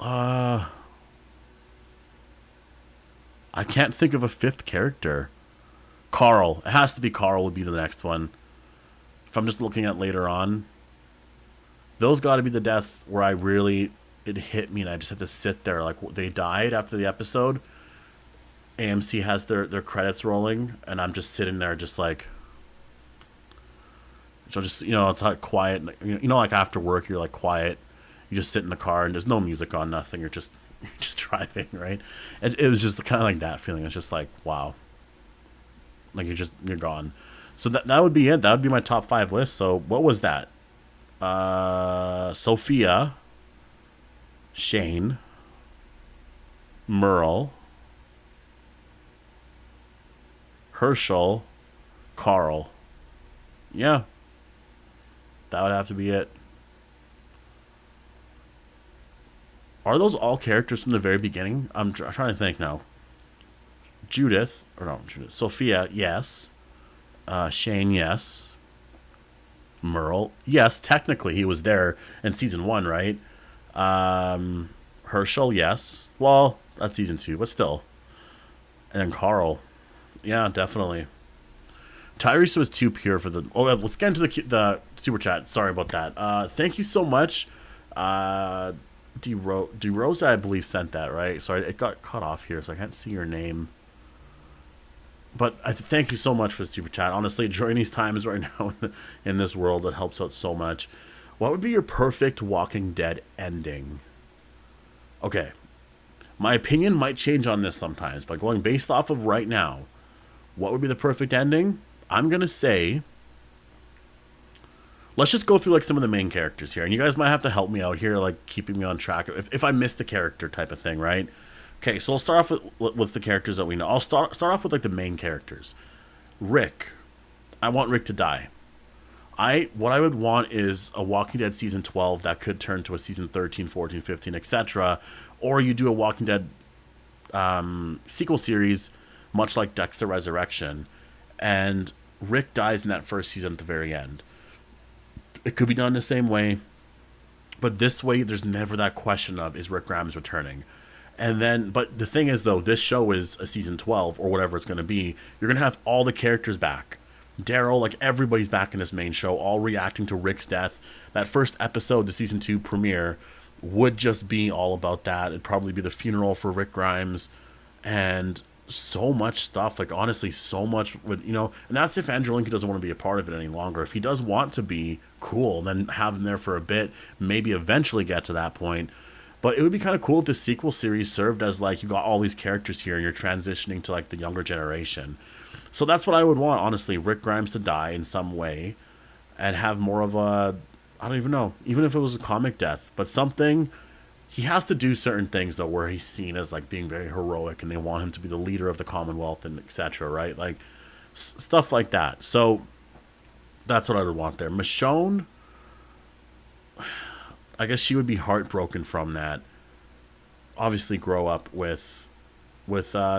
I can't think of a fifth character. Carl. It has to be Carl would be the next one. If I'm just looking at later on, those got to be the deaths where it hit me and I just had to sit there. Like, they died after the episode. AMC has their credits rolling, and I'm just sitting there just like, so just, it's like quiet. Like after work, you're like quiet. You just sit in the car and there's no music on, nothing. You're just driving, right? And it was just kind of like that feeling. It's just like, wow. Like you're gone. So that would be it. That would be my top 5 list. So what was that? Sophia, Shane, Merle, Herschel, Carl. Yeah. That would have to be it. Are those all characters from the very beginning? I'm trying to think now. Sophia, yes. Shane, yes. Merle, yes. Technically, he was there in season 1, right? Herschel, yes. Well, that's season 2, but still. And then Carl, yeah, definitely. Tyrese was too pure for the. Oh, let's get into the super chat. Sorry about that. Thank you so much. DeRosa, I believe, sent that, right? Sorry, it got cut off here, so I can't see your name. But thank you so much for the super chat. Honestly, during these times right now in this world, it helps out so much. What would be your perfect Walking Dead ending? Okay. My opinion might change on this sometimes, but going based off of right now, what would be the perfect ending? I'm going to say, let's just go through like some of the main characters here. And you guys might have to help me out here, like keeping me on track if I missed a character type of thing, right? Okay, so I'll start off with the characters that we know. I'll start off with like the main characters. Rick. I want Rick to die. What I would want is a Walking Dead season 12 that could turn to a season 13, 14, 15, etc. Or you do a Walking Dead sequel series, much like Dexter Resurrection, and Rick dies in that first season at the very end. It could be done the same way, but this way there's never that question of, is Rick Grimes returning? And then, but the thing is though, this show is a season 12 or whatever it's going to be. You're going to have all the characters back. Daryl, like everybody's back in this main show, all reacting to Rick's death. That first episode, the season 2 premiere, would just be all about that. It'd probably be the funeral for Rick Grimes and so much stuff. Like honestly, so much would, and that's if Andrew Lincoln doesn't want to be a part of it any longer. If he does want to be, cool, then have him there for a bit, maybe eventually get to that point. But it would be kind of cool if the sequel series served as like, you got all these characters here and you're transitioning to like the younger generation. So that's what I would want, honestly, Rick Grimes to die in some way and have more of a, I don't even know, even if it was a comic death, but something. He has to do certain things though where he's seen as like being very heroic and they want him to be the leader of the Commonwealth and etc., right? Like stuff like that. So that's what I would want there. Michonne, I guess she would be heartbroken from that. Obviously grow up with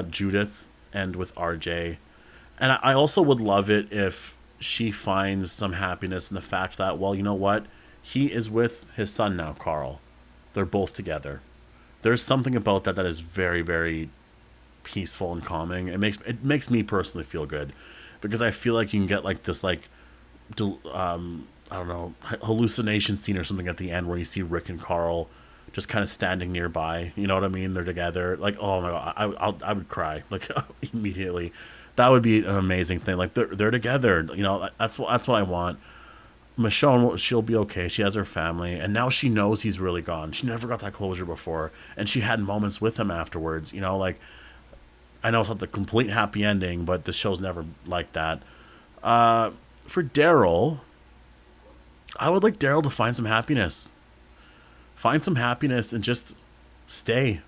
Judith and with RJ. And I also would love it if she finds some happiness in the fact that, well, you know what? He is with his son now, Carl. They're both together. There's something about that is very, very peaceful and calming. It makes me personally feel good because I feel like you can get like this like I don't know, hallucination scene or something at the end where you see Rick and Carl just kind of standing nearby. You know what I mean? They're together. Like, oh my god, I would cry like immediately. That would be an amazing thing. Like they're together. That's what I want. Michonne, she'll be okay. She has her family, and now she knows he's really gone. She never got that closure before, and she had moments with him afterwards. Like I know it's not the complete happy ending, but the show's never like that. For Daryl, I would like Daryl to find some happiness. Find some happiness and just stay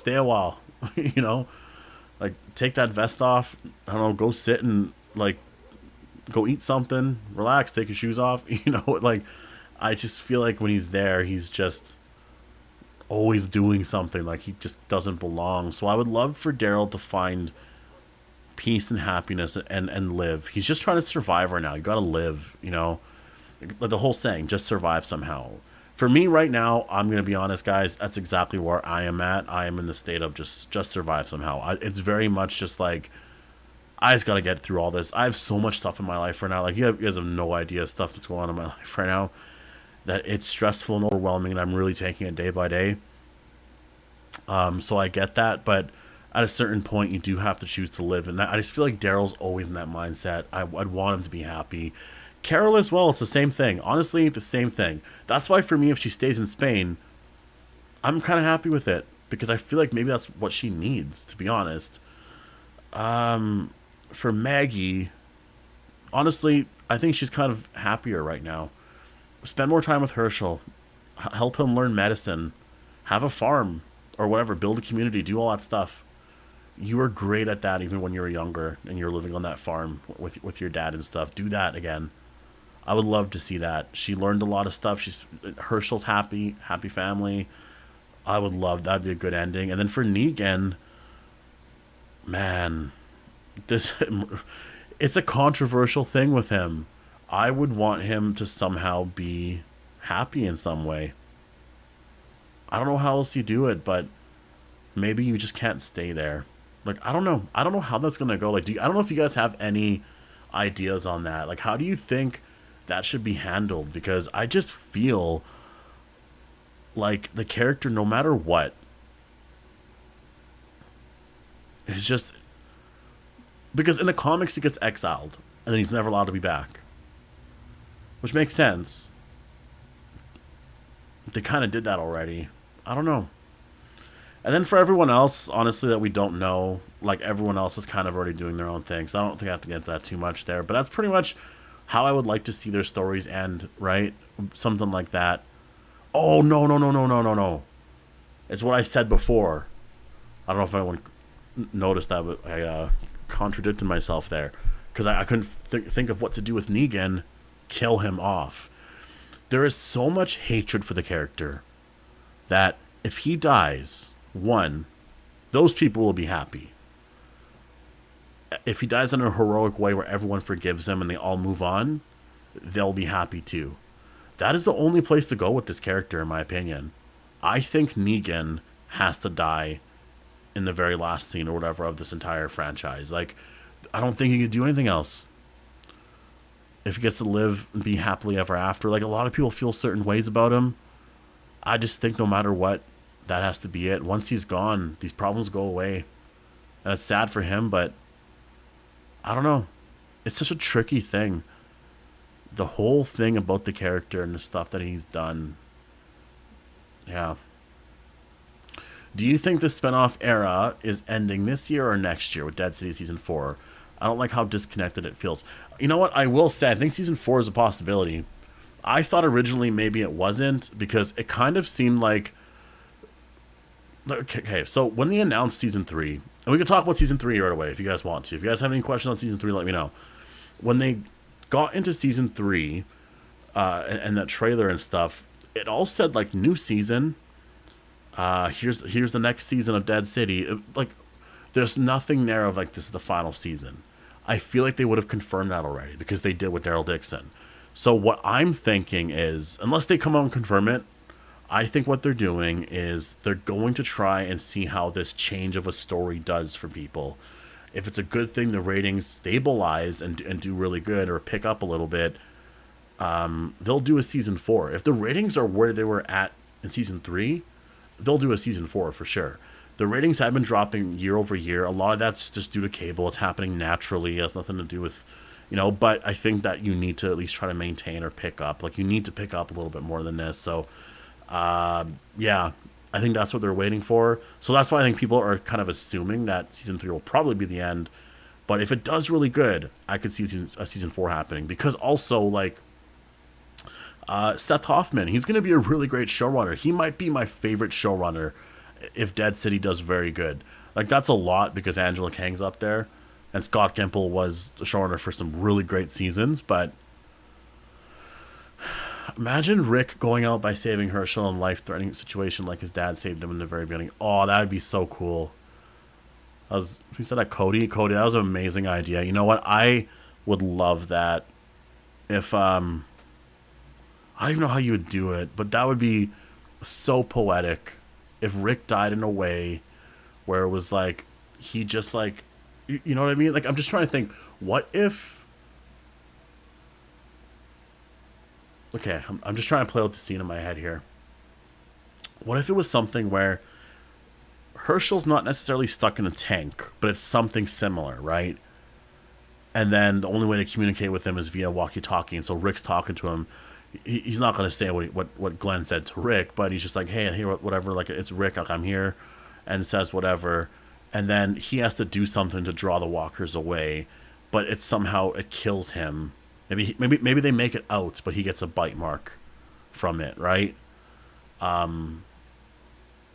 a while. Like take that vest off. I don't know. Go sit and like. Go eat something, relax, take your shoes off. Like I just feel like when he's there, he's just, always doing something, like he just doesn't belong. So I would love for Daryl to find peace and happiness and live. He's just trying to survive right now. You gotta live, you know? Like the whole saying, just survive somehow. For me right now, I'm gonna be honest, guys. That's exactly where I am at. I am in the state of just survive somehow. It's very much just like I just gotta get through all this. I have so much stuff in my life right now. Like you guys have no idea stuff that's going on in my life right now. That it's stressful and overwhelming, and I'm really taking it day by day. So I get that, but at a certain point, you do have to choose to live, and I just feel like Daryl's always in that mindset. I'd want him to be happy. Carol as well. It's the same thing. Honestly, the same thing. That's why for me, if she stays in Spain, I'm kind of happy with it because I feel like maybe that's what she needs. To be honest, for Maggie, honestly, I think she's kind of happier right now. Spend more time with Herschel. Help him learn medicine. Have a farm or whatever. Build a community. Do all that stuff. You were great at that even when you were younger and you're living on that farm with your dad and stuff. Do that again. I would love to see that. She learned a lot of stuff. Herschel's happy family. I would love that'd be a good ending. And then for Negan, man, this it's a controversial thing with him. I would want him to somehow be happy in some way. I don't know how else you do it, but maybe you just can't stay there. Like I don't know. I don't know how that's gonna go. Like, I don't know if you guys have any ideas on that. Like, how do you think that should be handled? Because I just feel like the character, no matter what, is just because in the comics he gets exiled and then he's never allowed to be back, which makes sense. They kind of did that already. I don't know. And then for everyone else, honestly, that we don't know, like everyone else is kind of already doing their own thing. So I don't think I have to get into that too much there. But that's pretty much how I would like to see their stories end, right? Something like that. Oh, no, no, no, no, no, no, no. It's what I said before. I don't know if anyone noticed that, but I contradicted myself there. Because I couldn't think of what to do with Negan. Kill him off. There is so much hatred for the character that if he dies, one, those people will be happy. If he dies in a heroic way where everyone forgives him and they all move on, they'll be happy too. That is the only place to go with this character, in my opinion. I think Negan has to die in the very last scene or whatever of this entire franchise. Like, I don't think he could do anything else. If he gets to live and be happily ever after, like a lot of people feel certain ways about him. I just think no matter what, that has to be it. Once he's gone, these problems go away. And it's sad for him, but I don't know. It's such a tricky thing. The whole thing about the character and the stuff that he's done. Yeah. Do you think the spinoff era is ending this year or next year with Dead City Season 4? I don't like how disconnected it feels. You know what? I will say, I think Season 4 is a possibility. I thought originally maybe it wasn't because it kind of seemed like... Okay, so when they announced Season 3, and we can talk about Season 3 right away if you guys want to. If you guys have any questions on Season 3, let me know. When they got into Season 3 and that trailer and stuff, it all said, like, new season. Here's the next season of Dead City. Like, there's nothing there of, like, this is the final season. I feel like they would have confirmed that already because they did with Daryl Dixon. So what I'm thinking is, unless they come out and confirm it, I think what they're doing is they're going to try and see how this change of a story does for people. If it's a good thing, the ratings stabilize and do really good or pick up a little bit, they'll do a Season 4. If the ratings are where they were at in Season 3, they'll do a Season 4 for sure. The ratings have been dropping year over year. A lot of that's just due to cable. It's happening naturally. It has nothing to do with, but I think that you need to at least try to maintain or pick up. Like, you need to pick up a little bit more than this. So, yeah, I think that's what they're waiting for. So that's why I think people are kind of assuming that Season 3 will probably be the end. But if it does really good, I could see a Season 4 happening. Because also, like, Seth Hoffman, he's going to be a really great showrunner. He might be my favorite showrunner if Dead City does very good. Like, that's a lot because Angela Kang's up there. And Scott Gimple was the showrunner for some really great seasons. But Imagine Rick going out by saving Herschel in a life-threatening situation like his dad saved him in the very beginning. Oh, that would be so cool. Who said that? Cody. Cody, that was an amazing idea. You know what? I would love that. If I don't even know how you would do it, but that would be so poetic. If Rick died in a way where it was like he just like, you know what I mean? Like, I'm just trying to think. What if? Okay, I'm just trying to play out the scene in my head here. What if it was something where Herschel's not necessarily stuck in a tank, but it's something similar, right? And then the only way to communicate with him is via walkie-talkie. And so Rick's talking to him. He's not going to say what Glenn said to Rick, but he's just like, hey, here, whatever. Like, it's Rick. Like, I'm here, and says whatever. And then he has to do something to draw the walkers away, but it kills him. Maybe they make it out, but he gets a bite mark from it, right? And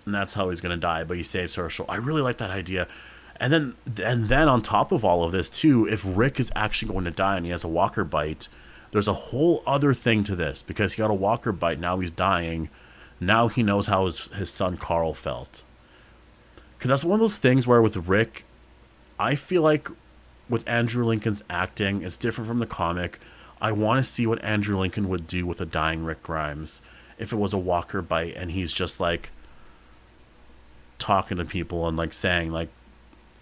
that's how he's going to die, but he saves Herschel. I really like that idea. And then on top of all of this too, if Rick is actually going to die and he has a walker bite, there's a whole other thing to this, because he got a walker bite. Now he's dying. Now he knows how his son Carl felt. Because that's one of those things where with Rick, I feel like with Andrew Lincoln's acting, it's different from the comic. I want to see what Andrew Lincoln would do with a dying Rick Grimes if it was a walker bite and he's just like talking to people and like saying like,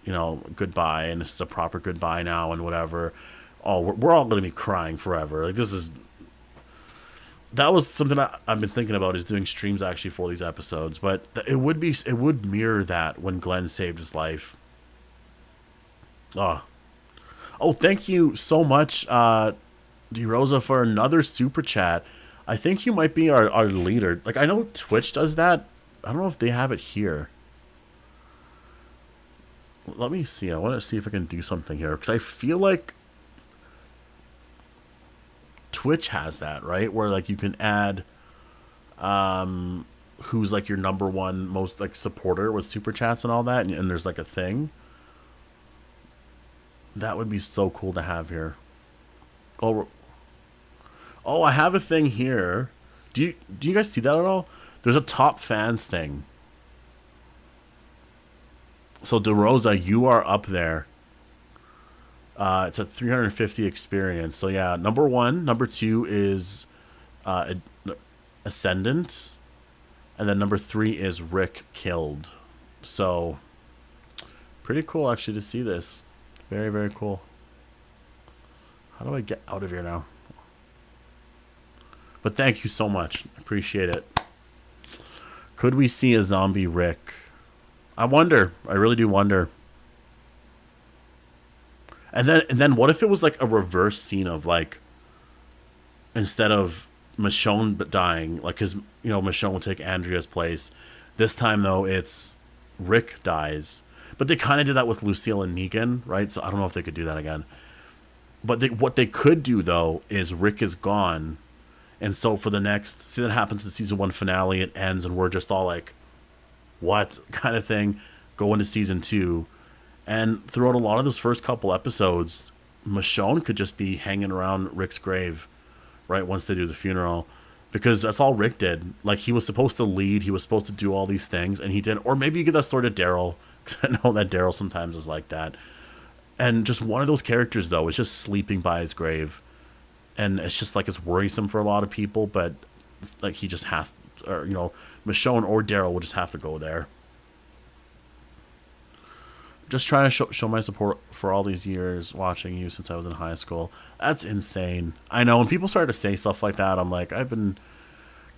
you know, goodbye, and this is a proper goodbye now and whatever. Oh, we're all going to be crying forever. Like, that was something I've been thinking about, is doing streams actually for these episodes, but it would mirror that when Glenn saved his life. Oh, thank you so much, D Rosa, for another super chat. I think you might be our leader. Like, I know Twitch does that. I don't know if they have it here. Let me see. I want to see if I can do something here, because I feel like Twitch has that, right? Where like you can add who's like your number one most like supporter with super chats and all that, and there's like a thing. That would be so cool to have here. Oh, I have a thing here. Do you guys see that at all? There's a top fans thing. So DeRosa, you are up there. It's a 350 experience. So yeah, number 1, number 2 is Ascendant, and then number 3 is Rick Killed. So pretty cool actually to see this. Very, very cool. How do I get out of here now? But thank you so much. Appreciate it. Could we see a zombie Rick? I wonder. I really do wonder. And then what if it was like a reverse scene of like, instead of Michonne dying, like, because, you know, Michonne will take Andrea's place. This time though, it's Rick dies. But they kind of did that with Lucille and Negan, right? So I don't know if they could do that again. But what they could do though is Rick is gone, and so for the next, see, that happens in the season 1 finale, it ends and we're just all like, what kind of thing? Go into season 2. And throughout a lot of those first couple episodes, Michonne could just be hanging around Rick's grave, right, once they do the funeral. Because that's all Rick did. Like, he was supposed to lead, he was supposed to do all these things, and he did. Or maybe you get that story to Daryl, because I know that Daryl sometimes is like that. And just one of those characters, though, is just sleeping by his grave. And it's just like, it's worrisome for a lot of people, but like, he just has to, or, you know, Michonne or Daryl will just have to go there. Just trying to show my support for all these years watching you since I was in high school. That's insane. I know when people start to say stuff like that, I'm like, I'm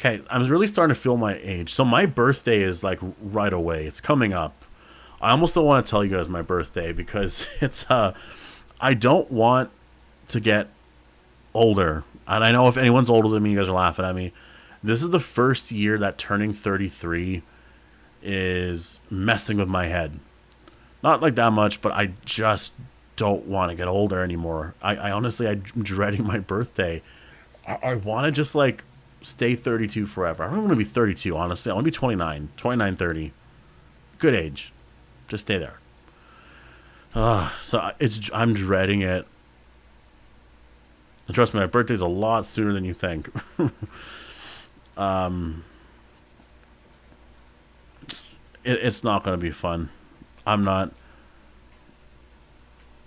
really starting to feel my age. So my birthday is like right away. It's coming up. I almost don't want to tell you guys my birthday because it's I don't want to get older. And I know if anyone's older than me, you guys are laughing at me. This is the first year that turning 33 is messing with my head. Not like that much, but I just don't want to get older anymore. I honestly, I'm dreading my birthday. I want to just like stay 32 forever. I don't want to be 32, honestly. I want to be 29, 30. Good age. Just stay there. So I'm dreading it. Trust me, my birthday's a lot sooner than you think. um, it's not going to be fun. I'm not.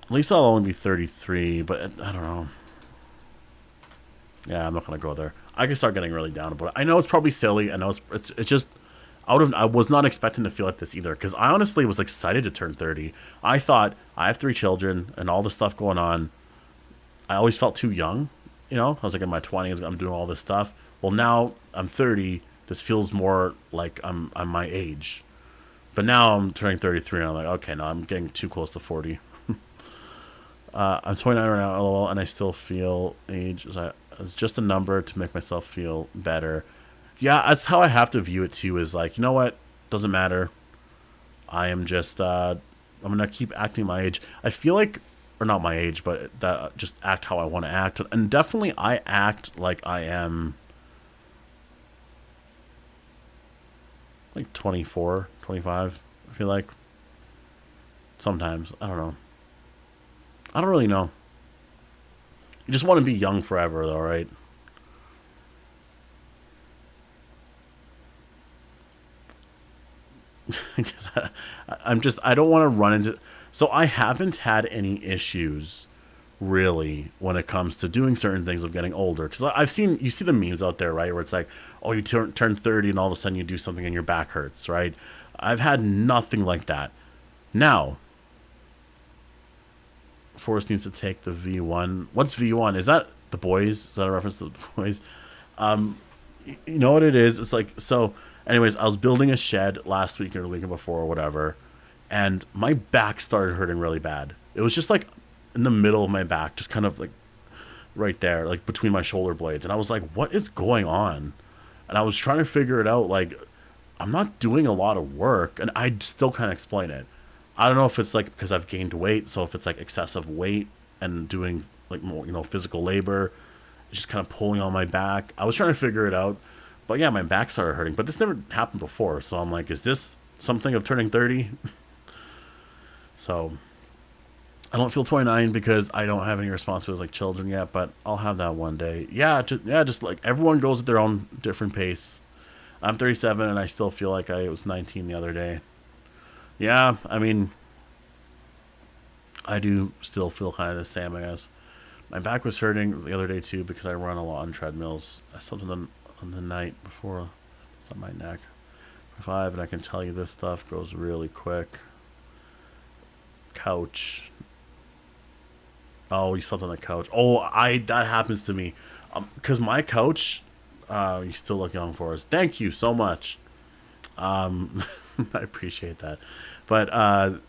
At least I'll only be 33, but I don't know. Yeah, I'm not going to go there. I can start getting really down about it. I know it's probably silly. I know it's just out of. I was not expecting to feel like this either, because I honestly was excited to turn 30. I thought I have 3 children and all the stuff going on. I always felt too young. You know, I was like in my 20s. I'm doing all this stuff. Well, now I'm 30. This feels more like I'm my age. But now I'm turning 33, and I'm like, okay, no, I'm getting too close to 40. I'm 29 right now, lol, and I still feel age as just a number to make myself feel better. Yeah, that's how I have to view it too. Is like, you know what? Doesn't matter. I am just. I'm gonna keep acting my age. I feel like, or not my age, but that just act how I want to act, and definitely I act like I am like 24, 25. I feel like sometimes I don't know. I don't really know. You just want to be young forever, though, right? Because I'm just, I don't want to run into. So I haven't had any issues really when it comes to doing certain things of getting older. Because I've seen, you see the memes out there, right? Where it's like, oh, you turn 30 and all of a sudden you do something and your back hurts, right? I've had nothing like that. Now, Forrest needs to take the V1. What's V1? Is that the boys? Is that a reference to the boys? You know what it is? It's like, so anyways, I was building a shed last week or the week before or whatever, and my back started hurting really bad. It was just like in the middle of my back, just kind of like right there, like between my shoulder blades. And I was like, what is going on? And I was trying to figure it out. Like, I'm not doing a lot of work, and I still can't explain it. I don't know if it's like because I've gained weight, so if it's like excessive weight and doing like more, physical labor, just kind of pulling on my back. I was trying to figure it out, but yeah, my back started hurting. But this never happened before, so I'm like, is this something of turning 30? So I don't feel 29 because I don't have any responsibilities like children yet, but I'll have that one day. Yeah, just like everyone goes at their own different pace. I'm 37 and I still feel like I was 19 the other day. Yeah, I mean, I do still feel kind of the same, I guess. My back was hurting the other day too because I run a lot on treadmills. I slept on the night before. It's on my neck. 5, and I can tell you this stuff goes really quick. Couch. Oh, you slept on the couch. Oh, that happens to me. Because my couch, you still look young for us. Thank you so much. I appreciate that. But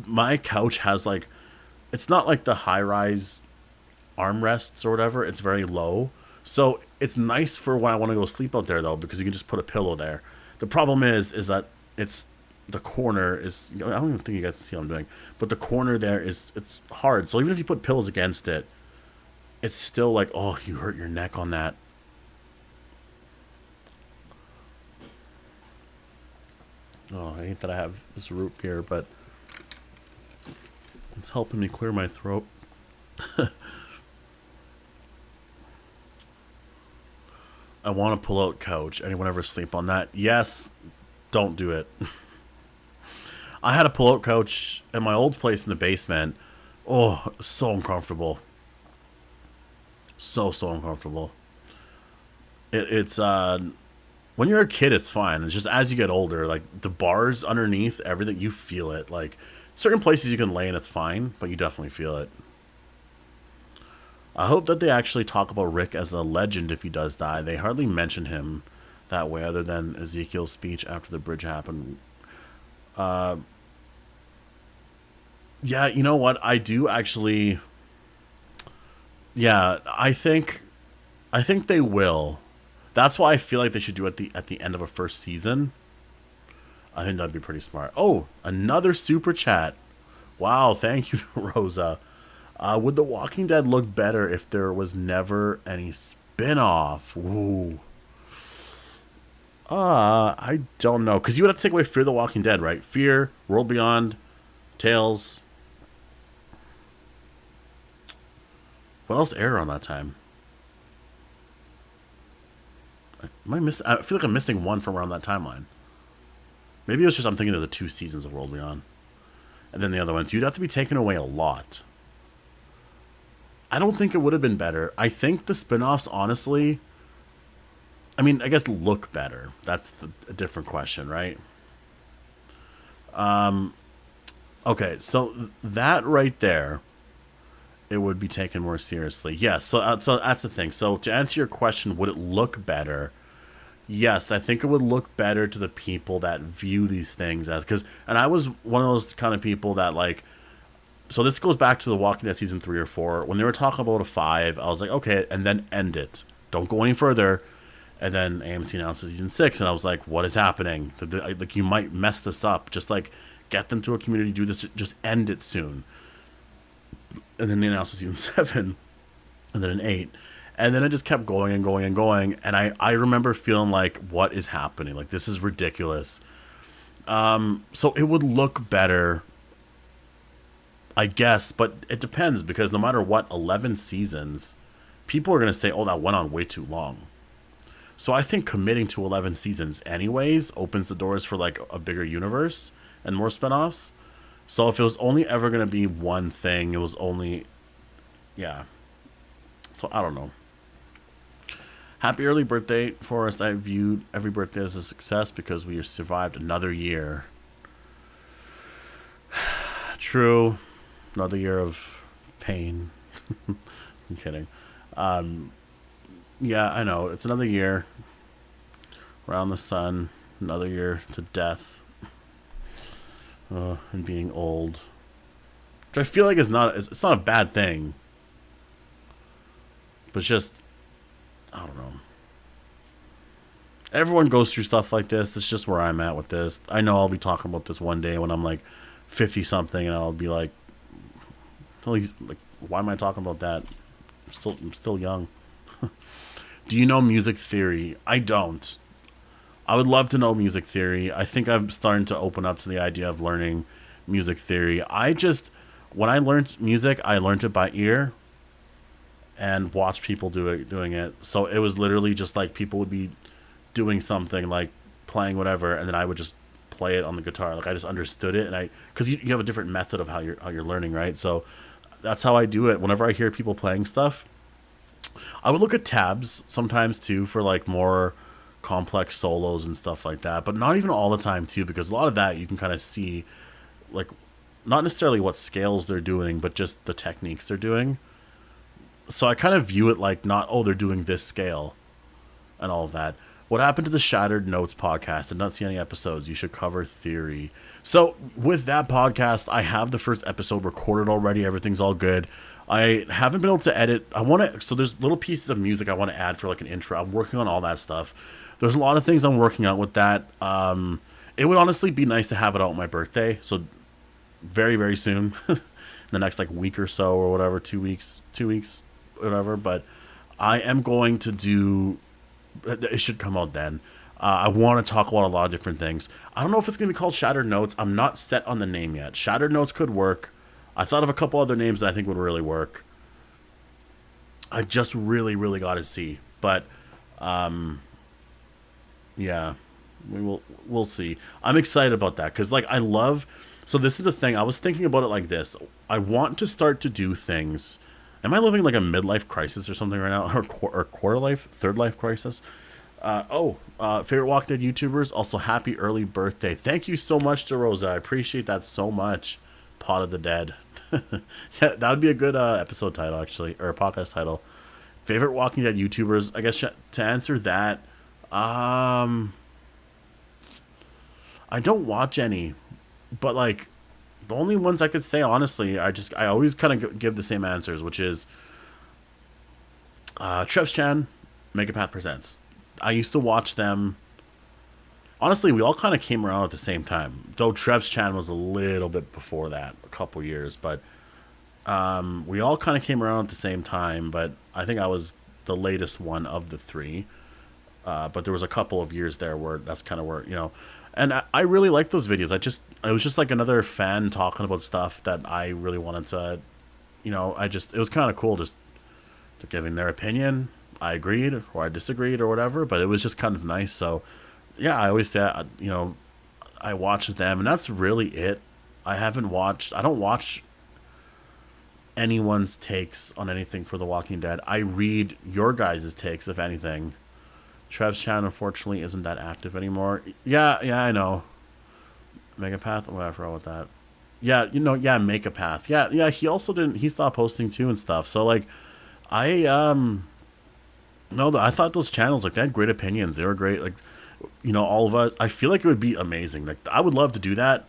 my couch has like, it's not like the high rise armrests or whatever. It's very low. So it's nice for when I want to go sleep out there though, because you can just put a pillow there. The problem is that it's the corner is, I don't even think you guys can see what I'm doing, but the corner there it's hard. So even if you put pillows against it, it's still like, oh, you hurt your neck on that. Oh, I hate that I have this root beer, but it's helping me clear my throat. I want to pull out couch. Anyone ever sleep on that? Yes. Don't do it. I had a pull-out couch at my old place in the basement. Oh, so uncomfortable. So uncomfortable. It's when you're a kid, it's fine. It's just as you get older, like the bars underneath everything, you feel it. Like certain places you can lay and it's fine, but you definitely feel it. I hope that they actually talk about Rick as a legend if he does die. They hardly mention him that way, other than Ezekiel's speech after the bridge happened. Yeah, you know what? I do actually. Yeah, I think they will. That's why I feel like they should do it at the end of a first season. I think that'd be pretty smart. Oh, another super chat. Wow, thank you, Rosa. Would The Walking Dead look better if there was never any spin-off? Ooh. I don't know. Because you would have to take away Fear the Walking Dead, right? Fear, World Beyond, Tales. What else aired around that time? Am I miss? I feel like I'm missing one from around that timeline. Maybe it was just I'm thinking of the 2 seasons of World Beyond, and then the other ones. You'd have to be taking away a lot. I don't think it would have been better. I think the spin-offs, honestly, I mean, I guess look better. That's a different question, right? Okay, so that right there, it would be taken more seriously. Yes, so that's the thing. So to answer your question, would it look better? Yes, I think it would look better to the people that view these things as because, and I was one of those kind of people that like. So this goes back to the Walking Dead season 3 or 4 when they were talking about a 5. I was like, okay, and then end it. Don't go any further. And then AMC announced season 6, and I was like, what is happening? Like you might mess this up. Just like get them to a community, do this, just end it soon. And then they announced season 7, and then an 8. And then it just kept going and going and going. And I remember feeling like, what is happening? Like, this is ridiculous. So it would look better, I guess, but it depends because no matter what, 11 seasons, people are going to say, oh, that went on way too long. So I think committing to 11 seasons anyways opens the doors for like a bigger universe and more spinoffs. So if it was only ever going to be one thing, it was only, yeah. So I don't know. Happy early birthday, Forrest. I viewed every birthday as a success because we survived another year. True. Another year of pain. I'm kidding. Yeah, I know. It's another year around the sun. Another year to death. And being old. Which I feel like it's not a bad thing. But it's just, I don't know. Everyone goes through stuff like this. It's just where I'm at with this. I know I'll be talking about this one day when I'm like 50 something and I'll be like, why am I talking about that? I'm still young. Do you know music theory? I don't. I would love to know music theory. I think I'm starting to open up to the idea of learning music theory. When I learned music, I learned it by ear and watched people doing it. So it was literally just like people would be doing something like playing whatever, and then I would just play it on the guitar. Like I just understood it, and because you have a different method of how you're learning, right? So that's how I do it. Whenever I hear people playing stuff, I would look at tabs sometimes too for like more complex solos and stuff like that, but not even all the time too, because a lot of that you can kind of see, like, not necessarily what scales they're doing, but just the techniques they're doing. So I kind of view it like not, oh, they're doing this scale and all of that. What happened to the Shattered Notes podcast? Did not see any episodes. You should cover theory. So with that podcast, I have the first episode recorded already. Everything's all good. I haven't been able to edit. So there's little pieces of music I want to add for like an intro. I'm working on all that stuff. There's a lot of things I'm working on with that. It would honestly be nice to have it out on my birthday. So very, very soon, in the next like week or so or whatever, 2 weeks, whatever. But I am going to do, it should come out then. I want to talk about a lot of different things. I don't know if it's going to be called Shattered Notes. I'm not set on the name yet. Shattered Notes could work. I thought of a couple other names that I think would really work. I just really, really got to see. But, yeah, we'll see. I'm excited about that because, like, so this is the thing. I was thinking about it like this. I want to start to do things. Am I living like a midlife crisis or something right now? Or quarter life? Third life crisis? Favorite Walking Dead YouTubers. Also, happy early birthday. Thank you so much to Rosa. I appreciate that so much. Pot of the Dead. Yeah, that would be a good episode title, actually, or a podcast title. Favorite Walking Dead YouTubers. I guess to answer that, I don't watch any, but like the only ones I could say honestly, I always kind of give the same answers, which is Trev's Chan, Megapath Presents. I used to watch them. Honestly, we all kind of came around at the same time, though Trev's Chan was a little bit before that, a couple years, but we all kind of came around at the same time, but I think I was the latest one of the three. But there was a couple of years there where that's kind of where, and I really like those videos. I was just like another fan talking about stuff that I really wanted to, it was kind of cool just They're giving their opinion. I agreed or I disagreed or whatever, but it was just kind of nice. So, yeah, I always say, I watch them, and that's really it. I don't watch anyone's takes on anything for The Walking Dead. I read your guys' takes, if anything. Trev's channel, unfortunately, isn't that active anymore. Yeah, I know. Megapath, whatever with that. Yeah, yeah, Megapath. Yeah, he also didn't, he stopped posting too and stuff. So, like, I, no, I thought those channels, like, they had great opinions. They were great. Like, all of us, I feel like it would be amazing. Like, I would love to do that.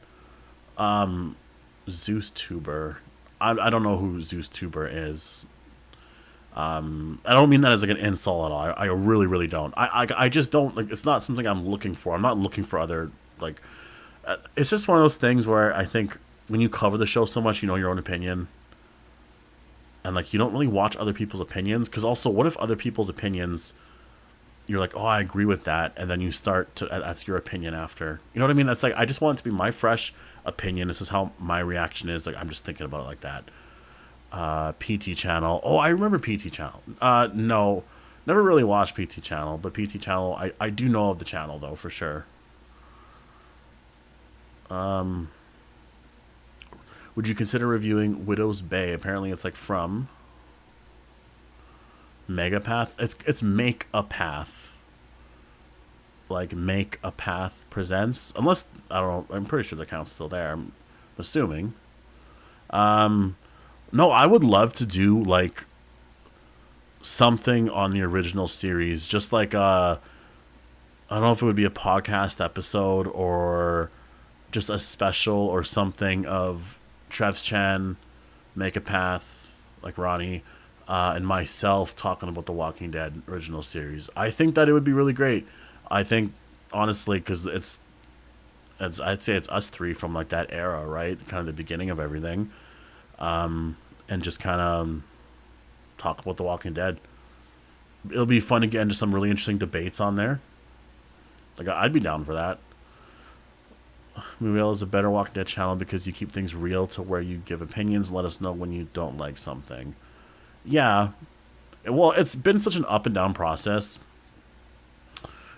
Zeus Tuber. I don't know who Zeus Tuber is. I don't mean that as like an insult at all. I really, really don't. I just don't, like, it's not something I'm looking for. I'm not looking for other, like, it's just one of those things where I think when you cover the show so much, you know your own opinion. And, like, you don't really watch other people's opinions. Because also, what if other people's opinions, you're like, oh, I agree with that. And then you start to, that's your opinion after. You know what I mean? That's like, I just want it to be my fresh opinion. This is how my reaction is. Like, I'm just thinking about it like that. PT Channel. Oh, I remember PT Channel. No, never really watched PT Channel, but PT Channel, I do know of the channel though, for sure. Would you consider reviewing Widow's Bay? Apparently, it's like from Megapath. It's Make a Path. Like Make a Path presents. Unless I don't know. I'm pretty sure the account's still there. I'm assuming. No, I would love to do like something on the original series, just like I don't know if it would be a podcast episode or just a special or something of Trev's Chan, Make a Path, like Ronnie, and myself talking about the Walking Dead original series. I think that it would be really great. I think, honestly, because I'd say it's us three from like that era, right? Kind of the beginning of everything, and just kind of talk about the Walking Dead. It'll be fun to get into some really interesting debates on there. Like, I'd be down for that. Movie is a better Walking Dead channel because you keep things real to where you give opinions, let us know when you don't like something. Yeah. Well, it's been such an up and down process.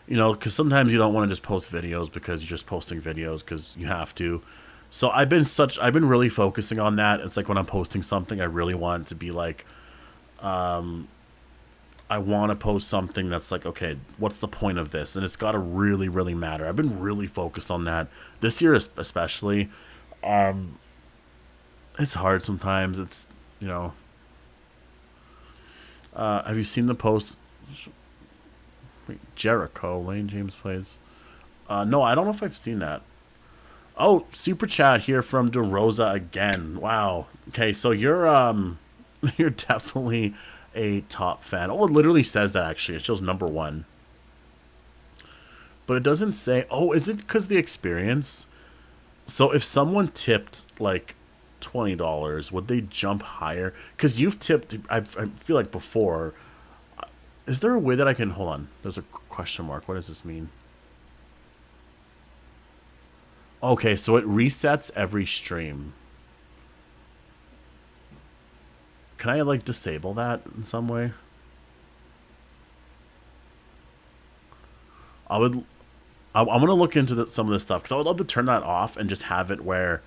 Because sometimes you don't want to just post videos because you're just posting videos because you have to. So I've been really focusing on that. It's like when I'm posting something, I really want it to be like, I want to post something that's like, okay, what's the point of this? And it's got to really, really matter. I've been really focused on that this year, especially. It's hard sometimes. It's, have you seen the post? Wait, Jericho, Lane James plays. No, I don't know if I've seen that. Oh, super chat here from DeRosa again. Wow. Okay, so you're you're definitely a top fan. Oh, it literally says that actually. It shows #1. But it doesn't say, oh, is it because the experience? So if someone tipped like $20, would they jump higher? Because you've tipped, I feel like before. Is there a way that I can, hold on, there's a question mark. What does this mean? Okay, so it resets every stream. Can I, like, disable that in some way? I'm going to look into some of this stuff, because I would love to turn that off and just have it where,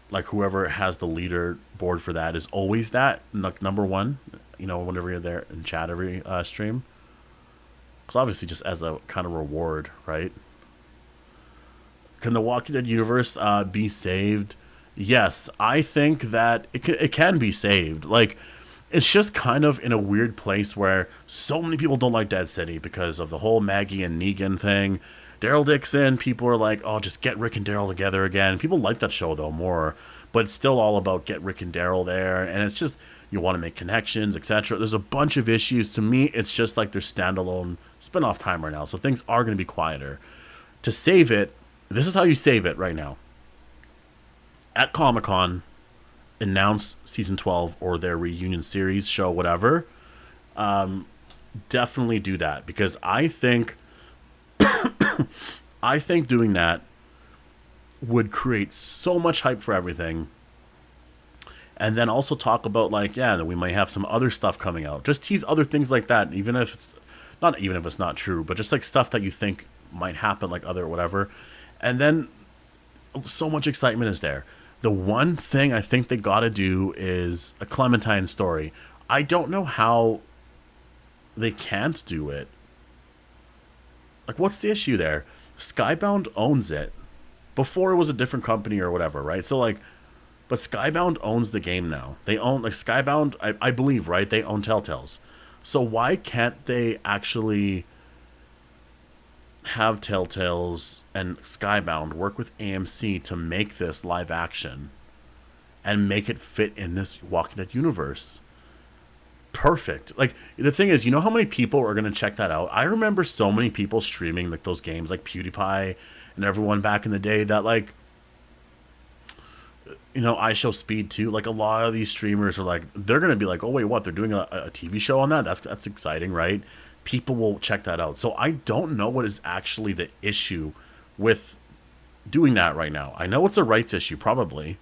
like, whoever has the leader board for that is always that, like, #1, whenever you're there in chat every stream. Because obviously just as a kind of reward, right? Can the Walking Dead universe be saved? Yes, I think that it can be saved. Like, it's just kind of in a weird place where so many people don't like Dead City because of the whole Maggie and Negan thing. Daryl Dixon, people are like, oh, just get Rick and Daryl together again. People like that show, though, more. But it's still all about get Rick and Daryl there. And it's just, you want to make connections, etc. There's a bunch of issues. To me, it's just like their standalone spin-off time right now. So things are going to be quieter. To save it, this is how you save it right now. At Comic-Con, announce season 12 or their reunion series, show, whatever. Definitely do that, because I think doing that would create so much hype for everything, And then also talk about like, yeah, that we might have some other stuff coming out. Just tease other things like that, even if it's not, even if it's not true, but just like stuff that you think might happen, like other whatever. And then so much excitement is there. The one thing I think they got to do is a Clementine story. I don't know how they can't do it. Like, what's the issue there? Skybound owns it. Before it was a different company or whatever, right? So, like, but Skybound owns the game now. They own, like, Skybound, I believe, right? They own Telltales. So, why can't they actually have Telltales and Skybound work with AMC to make this live action and make it fit in this Walking Dead universe? Perfect. Like, the thing is, you know how many people are going to check that out? I remember so many people streaming like those games, like PewDiePie and everyone back in the day, that like, you know, I Show Speed too. Like, a lot of these streamers are like, they're going to be like, oh wait, what, they're doing a TV show on that? That's exciting, right? People will check that out. So I don't know what is actually the issue with doing that right now. I know it's a rights issue, probably.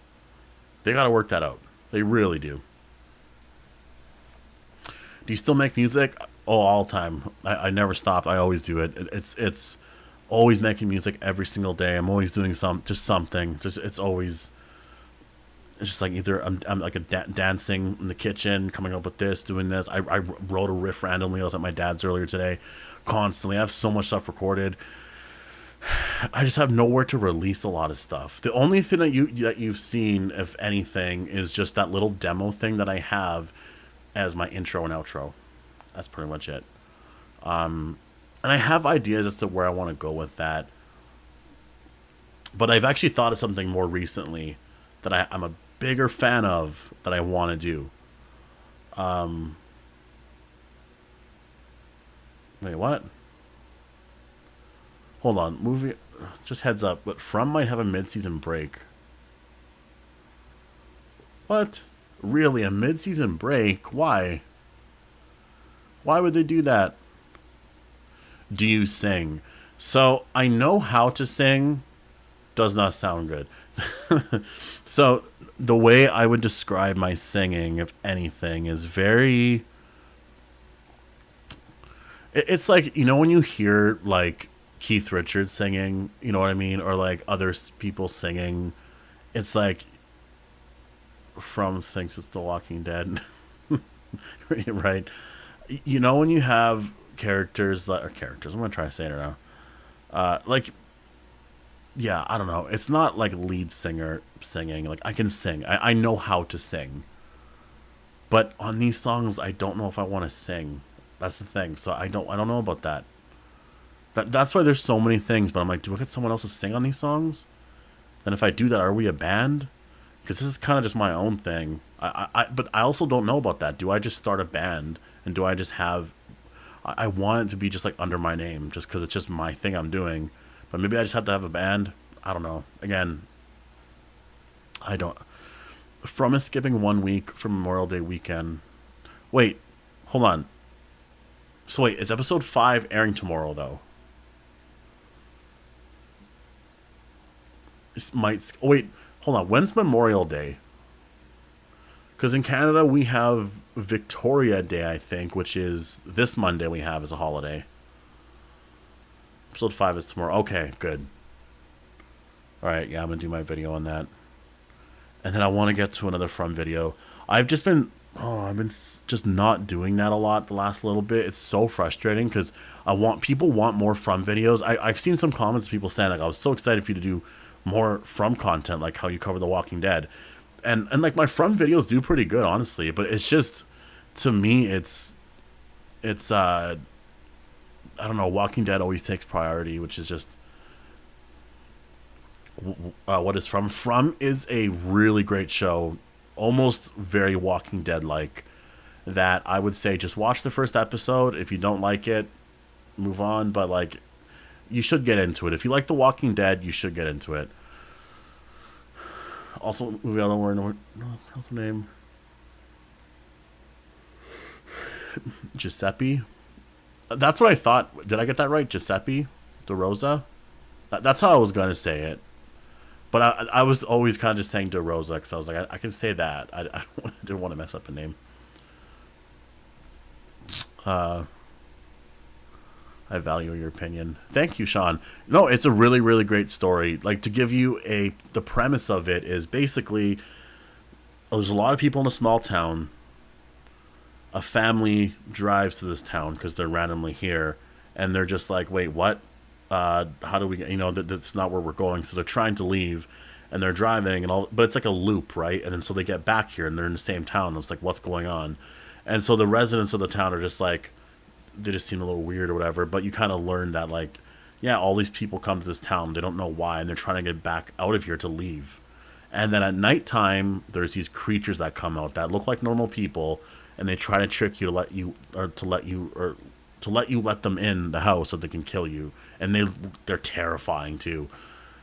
They got to work that out. They really do. Do you still make music? Oh, all the time. I never stop. I always do it. It's always making music every single day. I'm always doing something. It's always, it's just like either I'm like dancing in the kitchen, coming up with this, doing this. I wrote a riff randomly. I was at my dad's earlier today. Constantly, I have so much stuff recorded. I just have nowhere to release a lot of stuff. The only thing that you've seen, if anything, is just that little demo thing that I have as my intro and outro. That's pretty much it. And I have ideas as to where I want to go with that. But I've actually thought of something more recently that I'm a bigger fan of that I want to do. Wait, what? Hold on. Movie. Just heads up. But From might have a mid-season break. What? Really, a mid-season break? Why? Why would they do that? Do you sing? So, I know how to sing. Does not sound good. So, the way I would describe my singing, if anything, is very... It's like, you know, when you hear, like, Keith Richards singing, you know what I mean? Or, like, other people singing. It's like... From thinks it's The Walking Dead. Right? You know when you have characters that are characters, I'm gonna try to say it now. Like, yeah, I don't know. It's not like lead singer singing. Like, I can sing. I know how to sing. But on these songs, I don't know if I want to sing. That's the thing. So I don't know about that. That's why there's so many things. But I'm like, do I get someone else to sing on these songs? Then if I do that, are we a band? Because this is kind of just my own thing. But I also don't know about that. Do I just start a band? And do I just have... I want it to be just like under my name. Just because it's just my thing I'm doing. But maybe I just have to have a band. I don't know. Again, I don't... From is skipping 1 week for Memorial Day weekend. Wait. Hold on. So wait, is episode 5 airing tomorrow, though? This might... Oh, wait. Hold on, when's Memorial Day? Because in Canada we have Victoria Day, I think, which is this Monday we have as a holiday. Episode 5 is tomorrow. Okay, good. Alright, yeah, I'm going to do my video on that. And then I want to get to another From video. I've been just not doing that a lot the last little bit. It's so frustrating because people want more From videos. I've seen some comments, people saying, like, I was so excited for you to do more From content, like how you cover The Walking Dead, and like my From videos do pretty good, honestly, but it's just, to me, it's I don't know, Walking Dead always takes priority, which is just what is From is a really great show, almost very Walking Dead like, that I would say just watch the first episode. If you don't like it, move on, but like, you should get into it. If you like The Walking Dead, you should get into it. Also, movie I don't know what's the name. Giuseppe. That's what I thought. Did I get that right? Giuseppe De Rosa. That's how I was gonna say it. But I was always kind of just saying DeRosa because I was like, I can say that. I didn't want to mess up a name. Uh, I value your opinion. Thank you, Sean. No, it's a really, really great story. Like, to give you the premise of it is basically there's a lot of people in a small town. A family drives to this town because they're randomly here, and they're just like, wait, what? How do we get, that's not where we're going. So they're trying to leave, and they're driving and all, but it's like a loop, right? And then so they get back here and they're in the same town. And it's like, what's going on? And so the residents of the town are just like, they just seem a little weird or whatever. But you kind of learn that, like, yeah, all these people come to this town. They don't know why, and they're trying to get back out of here to leave. And then at nighttime, there's these creatures that come out that look like normal people, and they try to trick you to let you let them in the house so they can kill you. And they're terrifying too.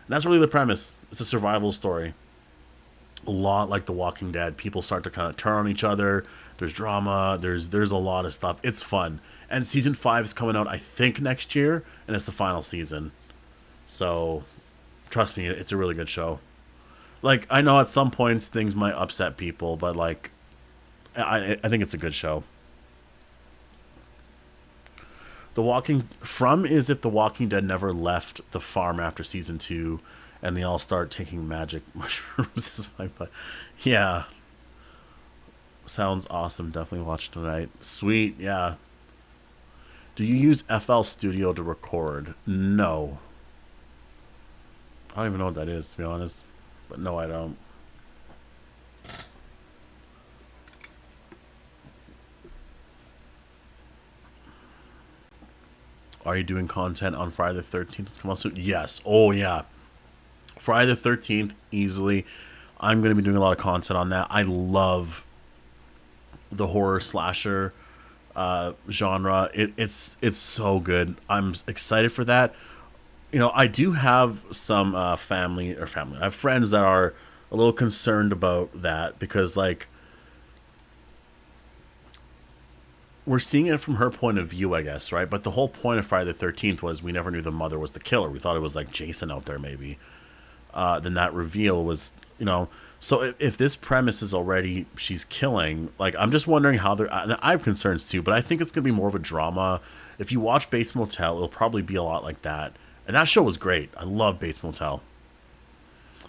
And that's really the premise. It's a survival story. A lot like The Walking Dead. People start to kind of turn on each other. There's drama. There's a lot of stuff. It's fun. And season 5 is coming out, I think, next year, and it's the final season. So, trust me, it's a really good show. Like, I know at some points things might upset people, but like, I think it's a good show. Is if The Walking Dead never left the farm after season 2, and they all start taking magic mushrooms. Is my butt. Yeah, sounds awesome. Definitely watch tonight. Sweet, yeah. Do you use FL Studio to record? No. I don't even know what that is, to be honest. But no, I don't. Are you doing content on Friday the 13th? Come on soon. Yes. Oh, yeah. Friday the 13th, easily. I'm going to be doing a lot of content on that. I love the horror slasher genre. It's so good. I'm excited for that. I do have some family. I have friends that are a little concerned about that because, like, we're seeing it from her point of view, I guess, right? But the whole point of Friday the 13th was we never knew the mother was the killer. We thought it was like Jason out there, maybe. Then that reveal was, So if this premise is already she's killing, like, I'm just wondering how they're. I have concerns too, but I think it's gonna be more of a drama. If you watch Bates Motel, it'll probably be a lot like that. And that show was great. I love Bates Motel.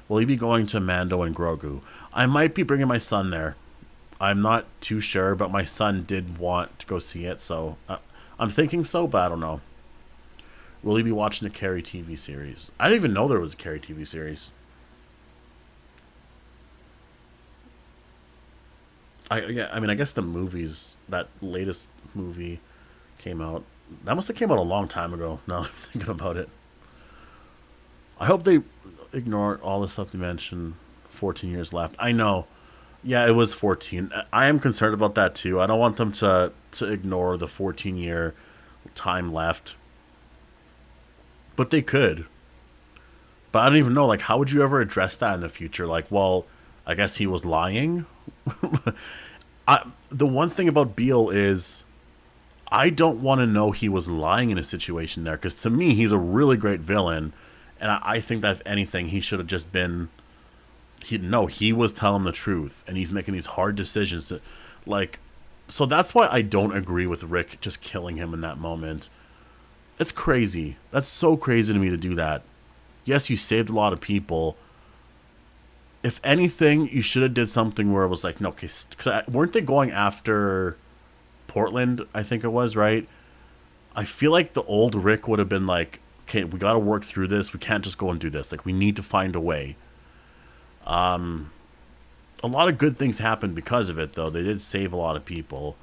Will he be going to Mando and Grogu? I might be bringing my son there. I'm not too sure, but my son did want to go see it, so I'm thinking so, but I don't know. Will he be watching the Carrie TV series? I didn't even know there was a Carrie TV series. I mean, I guess the movies, that latest movie came out. That must have came out a long time ago, now I'm thinking about it. I hope they ignore all the stuff they mentioned. 14 years left. I know. Yeah, it was 14. I am concerned about that too. I don't want them to ignore the 14-year time left. But they could. But I don't even know, like, how would you ever address that in the future? Like, well, I guess he was lying. The one thing about Beale is I don't want to know he was lying in a situation there, because to me, he's a really great villain. And I think that if anything, he should have just been... he was telling the truth, and he's making these hard decisions that, like, so that's why I don't agree with Rick just killing him in that moment. It's crazy. That's so crazy to me to do that. Yes, you saved a lot of people. If anything, you should have did something where it was like, no, because weren't they going after Portland? I think it was, right? I feel like the old Rick would have been like, okay, we got to work through this. We can't just go and do this. Like, we need to find a way. A lot of good things happened because of it, though. They did save a lot of people.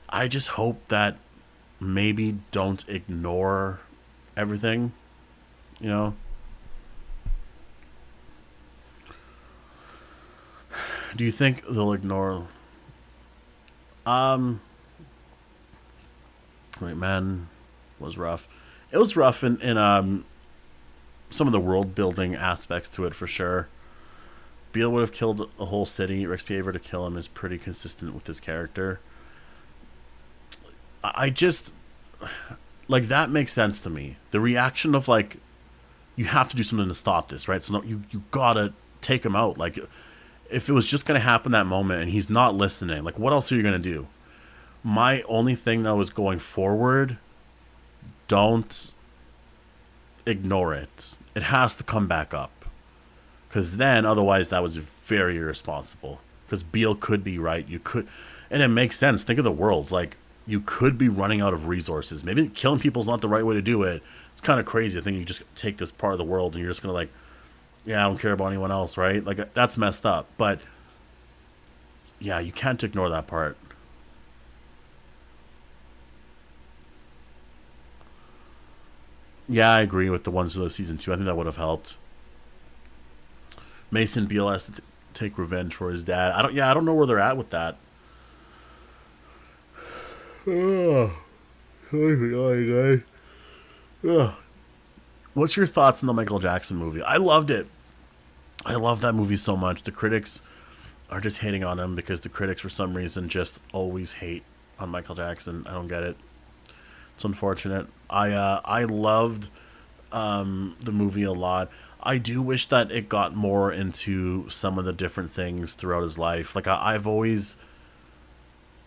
I just hope that maybe don't ignore everything, you know? Do you think they'll ignore... Wait, man, was rough. It was rough in some of the world building aspects to it, for sure. Beale would have killed a whole city. Rick's behavior to kill him is pretty consistent with his character. I just... Like, that makes sense to me. The reaction of, like, you have to do something to stop this, right? So no, you gotta take him out. Like, if it was just gonna happen that moment and he's not listening, like, what else are you gonna do? My only thing that was going forward, don't ignore it. It has to come back up. Because then, otherwise, that was very irresponsible. Because Beale could be right. You could, and it makes sense. Think of the world. Like, you could be running out of resources. Maybe killing people is not the right way to do it. It's kind of crazy. I think you just take this part of the world and you're just gonna like, yeah, I don't care about anyone else, right? Like, that's messed up. But yeah, you can't ignore that part. Yeah, I agree with the ones of season two. I think that would have helped. Mason Beale has to take revenge for his dad. I don't. Yeah, I don't know where they're at with that. Ugh. What's your thoughts on the Michael Jackson movie? I loved it. I love that movie so much. The critics are just hating on him because the critics, for some reason, just always hate on Michael Jackson. I don't get it. It's unfortunate. I loved the movie a lot. I do wish that it got more into some of the different things throughout his life. Like, I've always,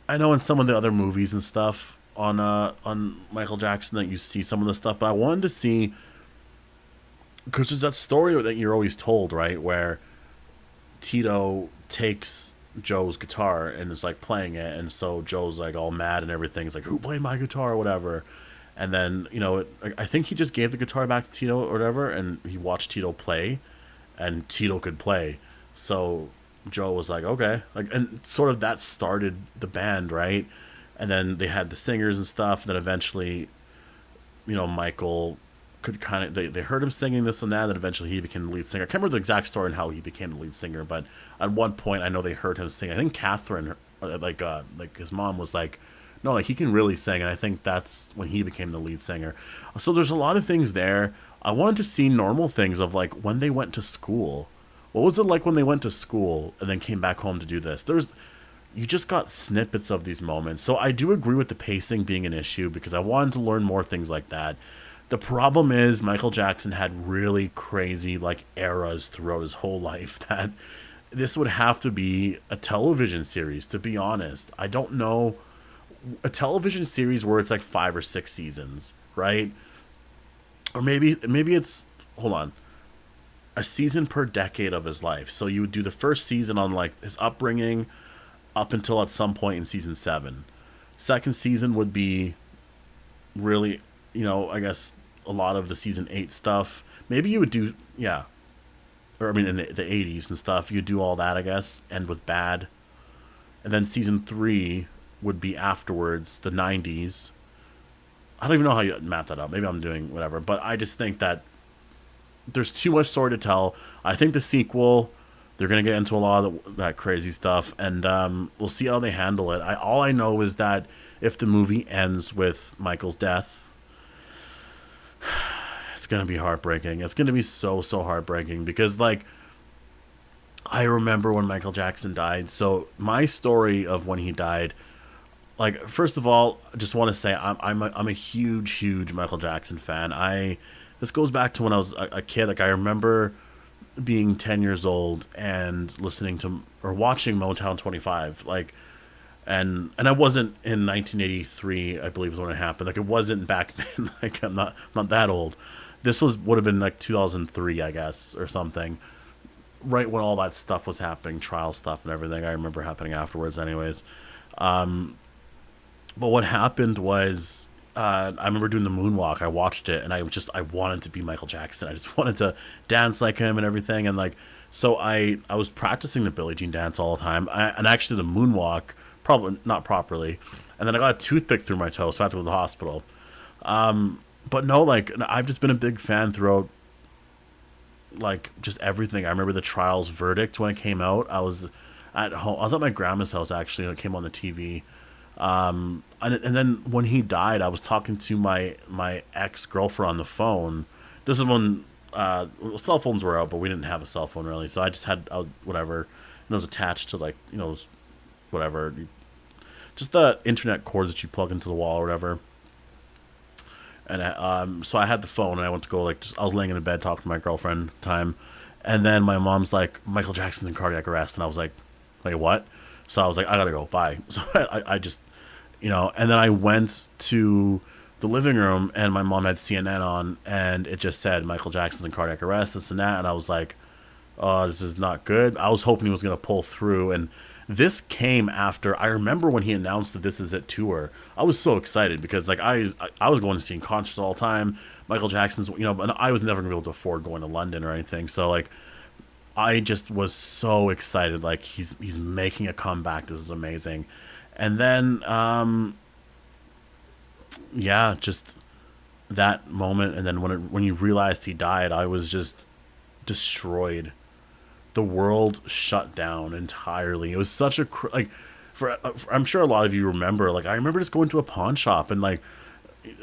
I know in some of the other movies and stuff on Michael Jackson that you see some of the stuff, but I wanted to see, because there's that story that you're always told, right, where Tito takes Joe's guitar and is like playing it, and so Joe's like all mad and everything. He's like, "Who played my guitar?" or whatever. And then I think he just gave the guitar back to Tito or whatever, and he watched Tito play, and Tito could play. So Joe was like, "Okay," like, and sort of that started the band, right? And then they had the singers and stuff. And then eventually, Michael could kind of they heard him singing this and that, and then eventually he became the lead singer. I can't remember the exact story and how he became the lead singer, but at one point I know they heard him sing. I think Catherine, like his mom, was like, no, like, he can really sing, and I think that's when he became the lead singer. So there's a lot of things there. I wanted to see normal things of like when they went to school. What was it like when they went to school and then came back home to do this? You just got snippets of these moments. So I do agree with the pacing being an issue because I wanted to learn more things like that. The problem is Michael Jackson had really crazy like eras throughout his whole life that this would have to be a television series, to be honest. I don't know, a television series where it's like 5 or 6 seasons, right? Or maybe it's, hold on, a season per decade of his life. So you would do the first season on like his upbringing up until at some point in season 7. Second season would be really, I guess a lot of the season 8 stuff. Maybe you would do, yeah, or I mean in the 80s and stuff. You do all that, I guess, end with Bad, and then season 3 would be afterwards, the 90s. I don't even know how you map that out. Maybe I'm doing whatever, but I just think that there's too much story to tell. I think the sequel, they're gonna get into a lot of that crazy stuff, and we'll see how they handle it. All I know is that if the movie ends with Michael's death, it's gonna be heartbreaking. It's gonna be so heartbreaking because, like, I remember when Michael Jackson died. So my story of when he died, like, first of all, I just want to say I'm a huge Michael Jackson fan. This goes back to when I was a kid. Like, I remember being 10 years old and listening to or watching Motown 25, like, and I wasn't in 1983, I believe is when it happened. Like, it wasn't back then. Like, I'm not that old. This would have been like 2003, I guess, or something. Right when all that stuff was happening, trial stuff and everything. I remember happening afterwards, anyways. But what happened was, I remember doing the moonwalk. I watched it, and I wanted to be Michael Jackson. I just wanted to dance like him and everything. And like, so I was practicing the Billie Jean dance all the time, and actually the moonwalk, probably not properly. And then I got a toothpick through my toe, so I had to go to the hospital. But no, like, I've just been a big fan throughout, like, just everything. I remember the trial's verdict when it came out. I was at home. I was at my grandma's house, actually, and it came on the TV. And then when he died, I was talking to my ex girlfriend on the phone. This is when cell phones were out, but we didn't have a cell phone really. So I was whatever, and it was attached to, like, whatever, just the internet cords that you plug into the wall or whatever. And so I had the phone and I went to go like I was laying in the bed talking to my girlfriend at the time, and then my mom's like, Michael Jackson's in cardiac arrest, and I was like, wait, what? So I was like, I gotta go, bye. So I just, and then I went to the living room and my mom had CNN on and it just said Michael Jackson's in cardiac arrest, this and that, and I was like, oh, this is not good. I was hoping he was gonna pull through, and this came after I remember when he announced that This Is It tour. I was so excited because like I was going to see concerts all the time. Michael Jackson's, but I was never gonna be able to afford going to London or anything. So like I just was so excited. Like he's making a comeback. This is amazing. And then yeah, just that moment. And then when you realized he died, I was just destroyed. The world shut down entirely. It was such a like for I'm sure a lot of you remember. Like I remember just going to a pawn shop and like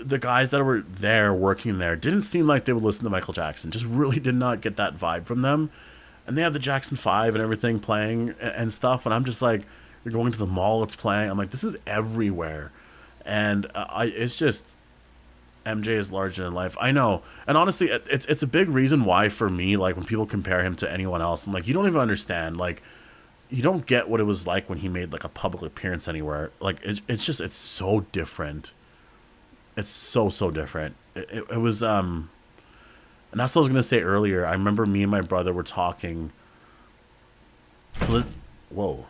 the guys that were there working there didn't seem like they would listen to Michael Jackson. Just really did not get that vibe from them. And they have the Jackson 5 and everything playing and stuff, and I'm just like, you're going to the mall, it's playing. I'm like, this is everywhere. And it's just MJ is larger than life. I know, and honestly, it's a big reason why for me, like when people compare him to anyone else, I'm like, you don't even understand. Like, you don't get what it was like when he made like a public appearance anywhere. Like, it's so different. It's so different. It was and that's what I was gonna say earlier. I remember me and my brother were talking. So whoa,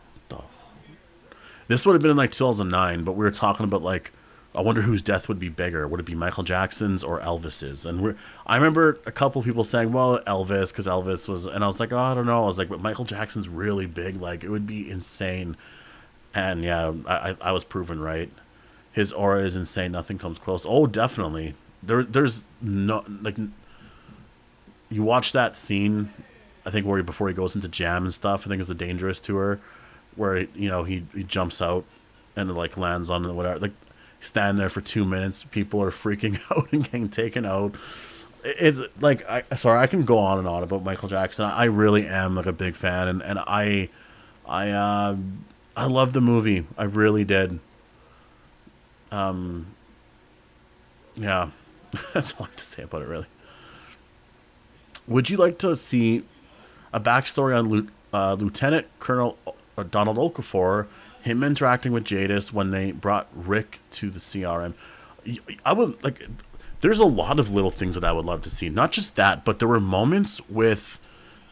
this would have been in like 2009, but we were talking about like, I wonder whose death would be bigger. Would it be Michael Jackson's or Elvis's? And I remember a couple people saying, well, Elvis, because Elvis was, and I was like, oh, I don't know. I was like, but Michael Jackson's really big. Like, it would be insane. And yeah, I was proven right. His aura is insane. Nothing comes close. Oh, definitely. There's no, like, you watch that scene, I think, where before he goes into Jam and stuff, I think it's the Dangerous tour, where, he jumps out and it, like, lands on whatever, like, stand there for 2 minutes, people are freaking out and getting taken out. It's like, I can go on and on about Michael Jackson. I really am like a big fan, and I loved the movie. I really did. Yeah, that's all I have to say about it, really. Would you like to see a backstory on Lieutenant Colonel Donald Okafor, him interacting with Jadis when they brought Rick to the CRM? I would like. There's a lot of little things that I would love to see. Not just that, but there were moments with,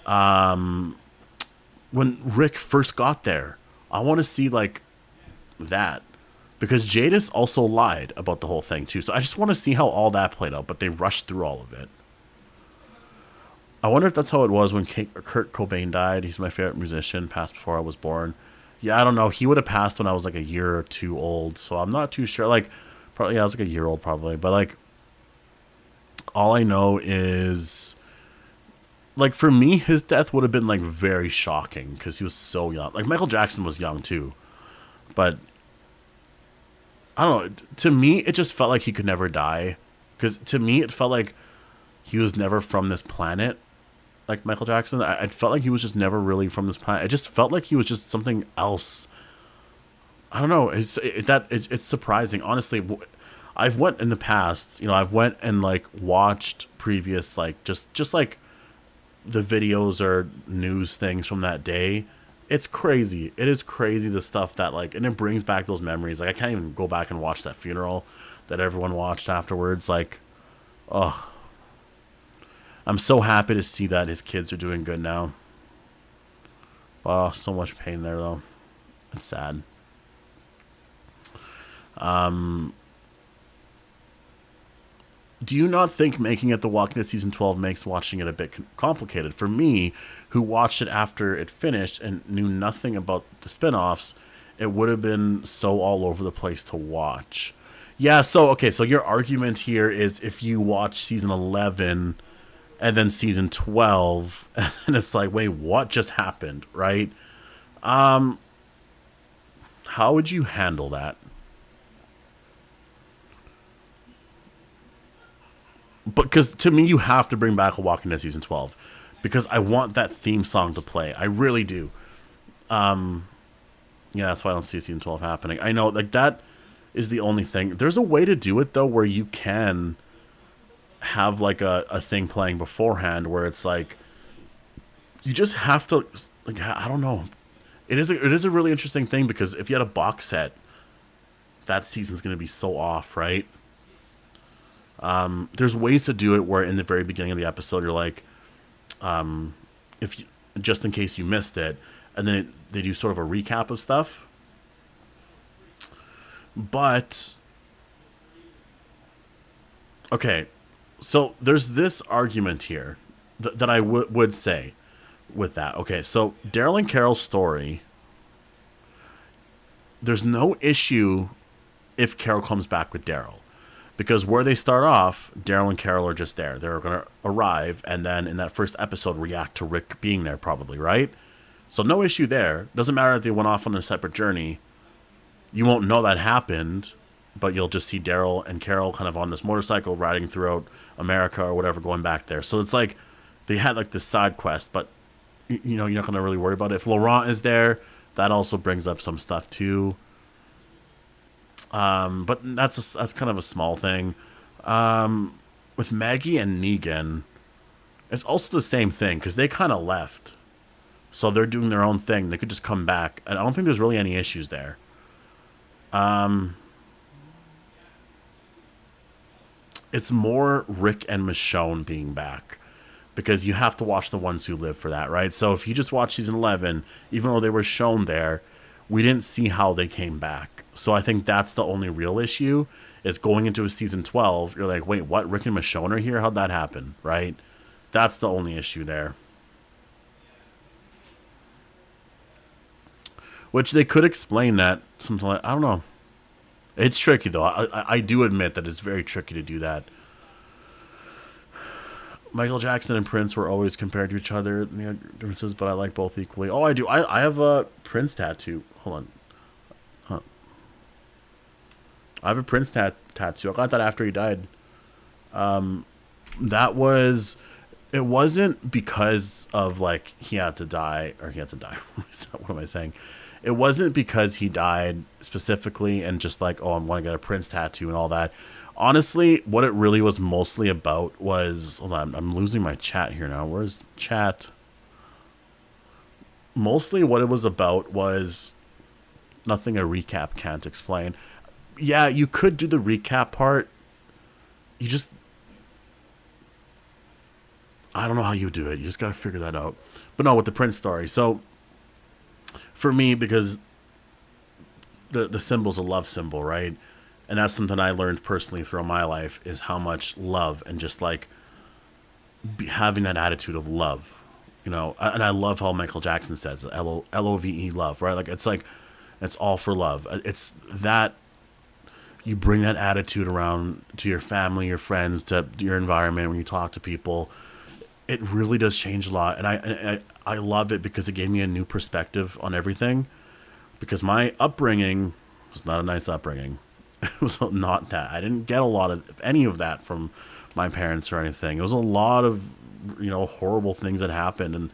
when Rick first got there. I want to see like that, because Jadis also lied about the whole thing too. So I just want to see how all that played out. But they rushed through all of it. I wonder if that's how it was when Kurt Cobain died. He's my favorite musician, passed before I was born. Yeah, I don't know. He would have passed when I was like a year or two old, so I'm not too sure. Like, probably, yeah, I was like a year old probably. But like, all I know is, like, for me, his death would have been like very shocking because he was so young. Like, Michael Jackson was young too, but I don't know. To me, it just felt like he could never die, because to me, it felt like he was never from this planet. Like Michael Jackson, I felt like he was just never really from this planet. It just felt like he was just something else. I don't know. It's surprising, honestly. I've went in the past, I've went and like watched previous like just like the videos or news things from that day. It's crazy. It is crazy, the stuff that like, and it brings back those memories. Like, I can't even go back and watch that funeral that everyone watched afterwards. Like, oh. I'm so happy to see that his kids are doing good now. Oh, so much pain there, though. It's sad. Do you not think making it The Walking Dead Season 12 makes watching it a bit complicated? For me, who watched it after it finished and knew nothing about the spin-offs, it would have been so all over the place to watch. Yeah, so, okay, so your argument here is if you watch Season 11... and then Season 12, and it's like, wait, what just happened, right? How would you handle that? Because to me, you have to bring back a Walking Dead Season 12, because I want that theme song to play. I really do. Yeah, that's why I don't see Season 12 happening. I know, like, that is the only thing. There's a way to do it, though, where you can have like a thing playing beforehand where it's like you just have to, like, I don't know. It is a really interesting thing because if you had a box set, that season's going to be so off, right? There's ways to do it where in the very beginning of the episode you're like, if you, just in case you missed it, and then they do sort of a recap of stuff. But okay, so there's this argument here that I would say with that. Okay, so Daryl and Carol's story, there's no issue if Carol comes back with Daryl. Because where they start off, Daryl and Carol are just there. They're going to arrive and then in that first episode react to Rick being there, probably, right? So no issue there. Doesn't matter if they went off on a separate journey. You won't know that happened, but you'll just see Daryl and Carol kind of on this motorcycle riding throughout America or whatever, going back there. So it's like they had like this side quest, but you know, you're not going to really worry about it. If Laurent is there, that also brings up some stuff too. But that's kind of a small thing. With Maggie and Negan, it's also the same thing because they kind of left, so they're doing their own thing. They could just come back, and I don't think there's really any issues there. It's more Rick and Michonne being back because you have to watch the ones who live for that, right? So if you just watch season 11, even though they were shown there, we didn't see how they came back. So I think that's the only real issue is going into a season 12. You're like, wait, what? Rick and Michonne are here? How'd that happen? Right? That's the only issue there. Which they could explain that something like, I don't know. It's tricky though. I do admit that it's very tricky to do that. Michael Jackson and Prince were always compared to each other. You know, differences, but I like both equally. Oh, I do. I have a Prince tattoo. Hold on. Huh. I have a Prince tattoo. I got that after he died. That was... It wasn't because of, like, he had to die. Or he had to die. What am I saying? It wasn't because he died specifically and just like, oh, I want to get a Prince tattoo and all that. Honestly, what it really was mostly about was... Hold on, I'm losing my chat here now. Where's chat? Mostly what it was about was nothing a recap can't explain. Yeah, you could do the recap part. You just... I don't know how you do it. You just got to figure that out. But no, with the Prince story. So, for me, because the symbol's a love symbol, right? And that's something I learned personally throughout my life is how much love and just like having that attitude of love, you know. And I love how Michael Jackson says it, Love, love, right? Like it's all for love. It's that you bring that attitude around to your family, your friends, to your environment when you talk to people. It really does change a lot, and I love it because it gave me a new perspective on everything. Because my upbringing was not a nice upbringing. It was not that. I didn't get a lot of any of that from my parents or anything. It was a lot of, you know, horrible things that happened, and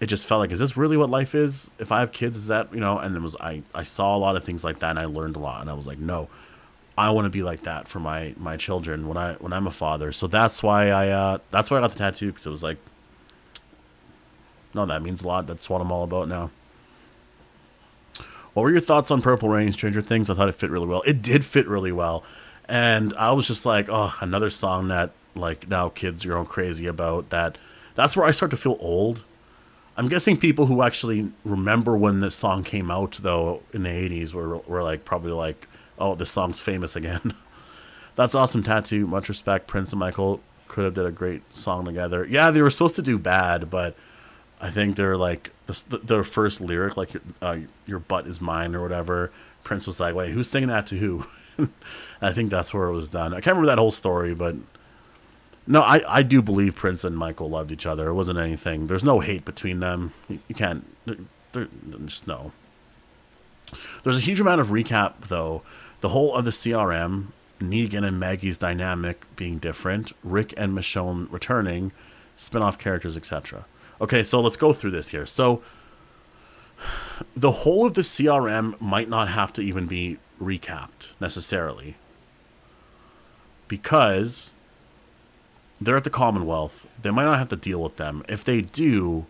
it just felt like, is this really what life is? If I have kids, is that, you know? And I saw a lot of things like that, and I learned a lot, and I was like, no, I want to be like that for my children when I'm a father. So that's why I got the tattoo, because it was like, no, that means a lot. That's what I'm all about now. What were your thoughts on Purple Rain, Stranger Things? I thought it fit really well. It did fit really well. And I was just like, oh, another song that, like, now kids are going crazy about. That's where I start to feel old. I'm guessing people who actually remember when this song came out, though, in the 80s were like, probably like, oh, this song's famous again. That's awesome tattoo. Much respect. Prince and Michael could have did a great song together. Yeah, they were supposed to do Bad, but I think they're like their first lyric, like your butt is mine or whatever. Prince was like, wait, who's singing that to who? I think that's where it was done. I can't remember that whole story, but no, I do believe Prince and Michael loved each other. It wasn't anything. There's no hate between them. You can't. Just no. There's a huge amount of recap, though. The whole of the CRM, Negan and Maggie's dynamic being different, Rick and Michonne returning, spin-off characters, etc. Okay, so let's go through this here. So, the whole of the CRM might not have to even be recapped, necessarily. Because They're at the Commonwealth. They might not have to deal with them. If they do,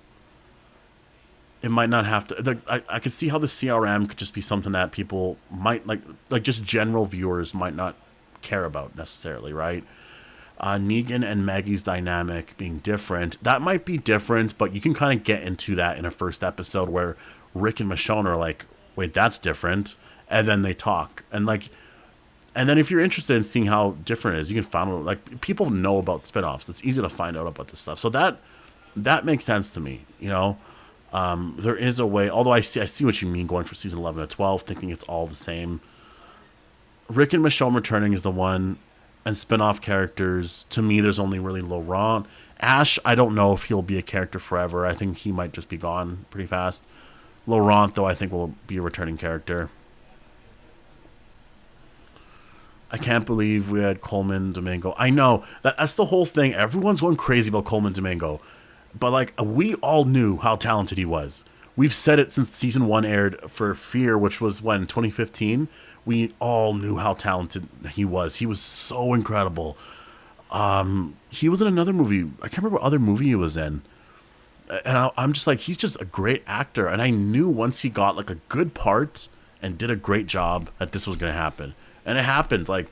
it might not have to. I could see how the CRM could just be something that people might like just general viewers might not care about necessarily, right? Negan and Maggie's dynamic being different, that might be different, but you can kind of get into that in a first episode where Rick and Michonne are like, wait, that's different, and then they talk, and then if you're interested in seeing how different it is, you can find out, like, people know about spinoffs. It's easy to find out about this stuff, so that makes sense to me, you know. There is a way, although I see what you mean, going for season 11 to 12, thinking it's all the same. Rick and Michonne returning is the one. And spin-off characters, to me, there's only really Laurent. Ash, I don't know if he'll be a character forever. I think he might just be gone pretty fast. Laurent, though, I think will be a returning character. I can't believe we had Coleman Domingo. I know, that's the whole thing. Everyone's going crazy about Coleman Domingo. But, like, we all knew how talented he was. We've said it since season 1 aired for Fear, which was, when, 2015? We all knew how talented he was. He was so incredible. He was in another movie. I can't remember what other movie he was in. And I'm just like, he's just a great actor. And I knew once he got like a good part and did a great job that this was going to happen. And it happened. Like,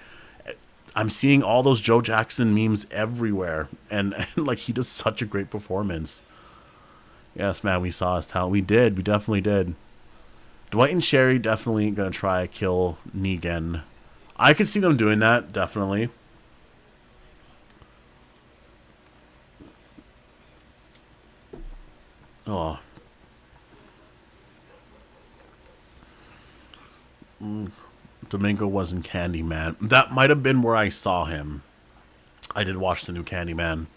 I'm seeing all those Joe Jackson memes everywhere. And like, he does such a great performance. Yes, man, we saw his talent. We did. We definitely did. Dwight and Sherry definitely gonna try kill Negan. I could see them doing that, definitely. Oh. Domingo was in Candyman. That might have been where I saw him. I did watch the new Candyman,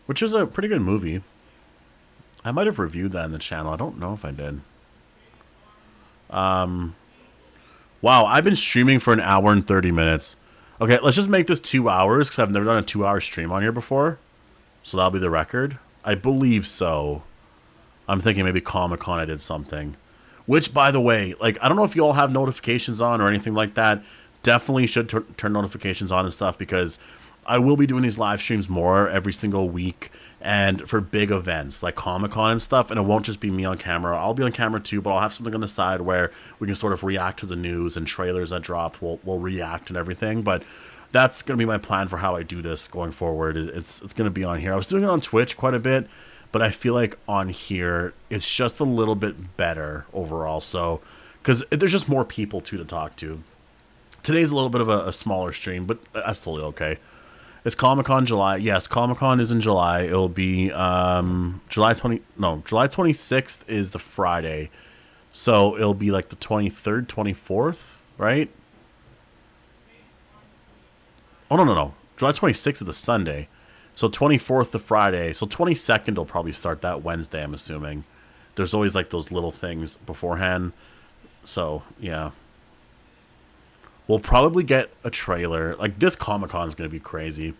which is a pretty good movie. I might have reviewed that in the channel. I don't know if I did. Wow, I've been streaming for 1 hour and 30 minutes. Okay, let's just make this 2 hours, because I've never done a 2-hour stream on here before. So that'll be the record. I believe so. I'm thinking maybe Comic-Con I did something. Which, by the way, like, I don't know if you all have notifications on or anything like that. Definitely should turn notifications on and stuff, because I will be doing these live streams more every single week, and for big events like Comic-Con and stuff, and it won't just be me on camera. I'll be on camera too, but I'll have something on the side where we can sort of react to the news and trailers that drop. We'll react and everything, but that's going to be my plan for how I do this going forward. It's going to be on here. I was doing it on Twitch quite a bit, but I feel like on here it's just a little bit better overall, so because there's just more people to talk to. Today's a little bit of a smaller stream, but that's totally okay. Is Comic-Con July? Yes, Comic-Con is in July. It'll be July 26th is the Friday. So it'll be like the 23rd, 24th, right? Oh, no. July 26th is the Sunday. So 24th the Friday. So 22nd will probably start that Wednesday, I'm assuming. There's always like those little things beforehand. So, yeah. We'll probably get a trailer. Like, this Comic-Con is going to be crazy.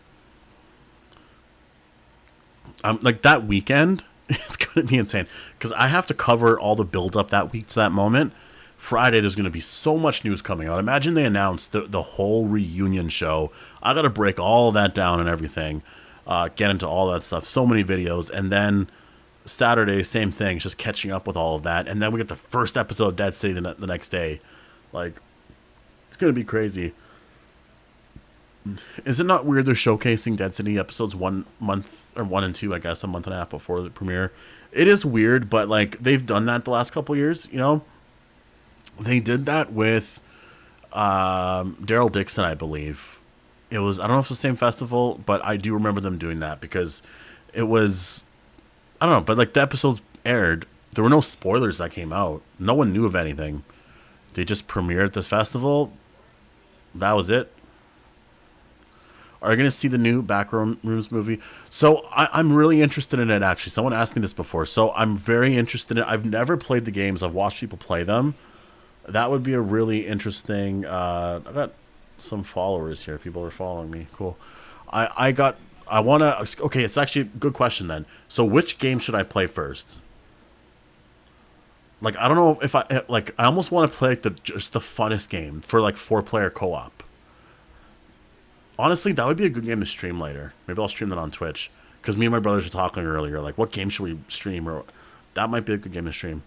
Like, that weekend, it's going to be insane. Because I have to cover all the build-up that week to that moment. Friday, there's going to be so much news coming out. Imagine they announced the whole reunion show. I got to break all that down and everything. Get into all that stuff. So many videos. And then Saturday, same thing. Just catching up with all of that. And then we get the first episode of Dead City the next day. Like, it's going to be crazy. Is it not weird they're showcasing Dead City episodes 1 month, or 1 and 2, I guess, a month and a half before the premiere? It is weird, but, like, they've done that the last couple years, you know? They did that with Daryl Dixon, I believe. It was, I don't know if it's the same festival, but I do remember them doing that because it was, I don't know, but, like, the episodes aired. There were no spoilers that came out. No one knew of anything. They just premiered at this festival. That was it. Are you going to see the new Backrooms movie? So I'm really interested in it, actually. Someone asked me this before. So I'm very interested in it. I've never played the games. I've watched people play them. That would be a really interesting... I got some followers here. People are following me. Cool. I want to... Okay, it's actually a good question then. So which game should I play first? Like, I don't know if I... Like, I almost want to play like just the funnest game for, like, 4-player co-op. Honestly, that would be a good game to stream later. Maybe I'll stream that on Twitch. Because me and my brothers were talking earlier, like, what game should we stream? Or that might be a good game to stream.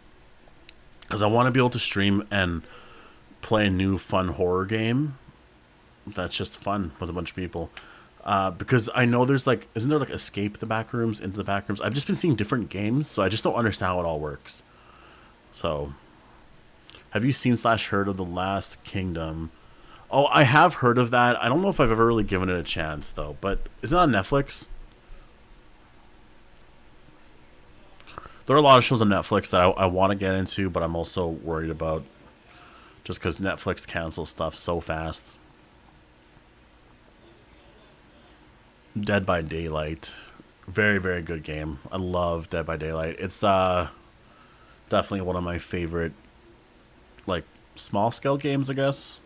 Because I want to be able to stream and play a new fun horror game that's just fun with a bunch of people. Because I know there's like, isn't there like escape the back rooms, into the back rooms? I've just been seeing different games, so I just don't understand how it all works. So, have you seen slash heard of The Last Kingdom? Oh, I have heard of that. I don't know if I've ever really given it a chance though. But is it on Netflix? There are a lot of shows on Netflix that I want to get into, but I'm also worried about just because Netflix cancels stuff so fast. Dead by Daylight, very very good game. I love Dead by Daylight. It's definitely one of my favorite like small scale games, I guess.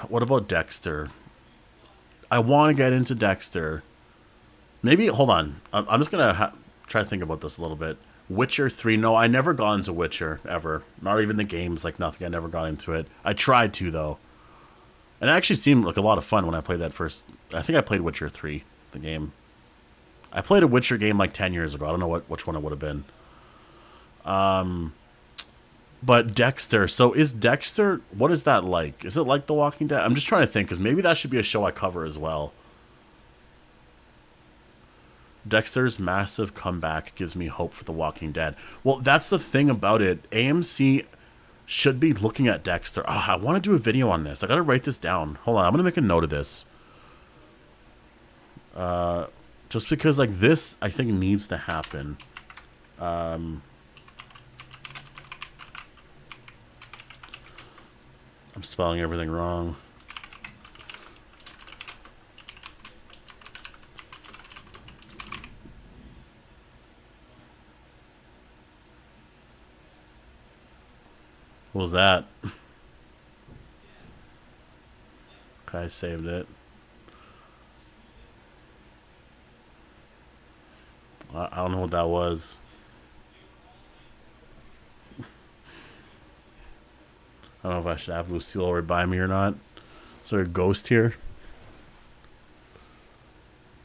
What about Dexter? I want to get into Dexter. Maybe hold on. I'm just gonna try to think about this a little bit. Witcher 3. No, I never got into Witcher ever. Not even the games, like nothing. I never got into it. I tried to though. And it actually seemed like a lot of fun when I played that first. I think I played Witcher 3, the game. I played a Witcher game like 10 years ago. I don't know which one it would have been. But Dexter. So is Dexter, what is that like? Is it like The Walking Dead? I'm just trying to think, because maybe that should be a show I cover as well. Dexter's massive comeback gives me hope for The Walking Dead. Well, that's the thing about it. AMC should be looking at Dexter. Oh, I want to do a video on this. I gotta write this down. Hold on, I'm gonna make a note of this. Just because like this, I think needs to happen. I'm spelling everything wrong. What was that? Okay, I saved it. I don't know what that was. I don't know if I should have Lucille right by me or not. Is there a ghost here?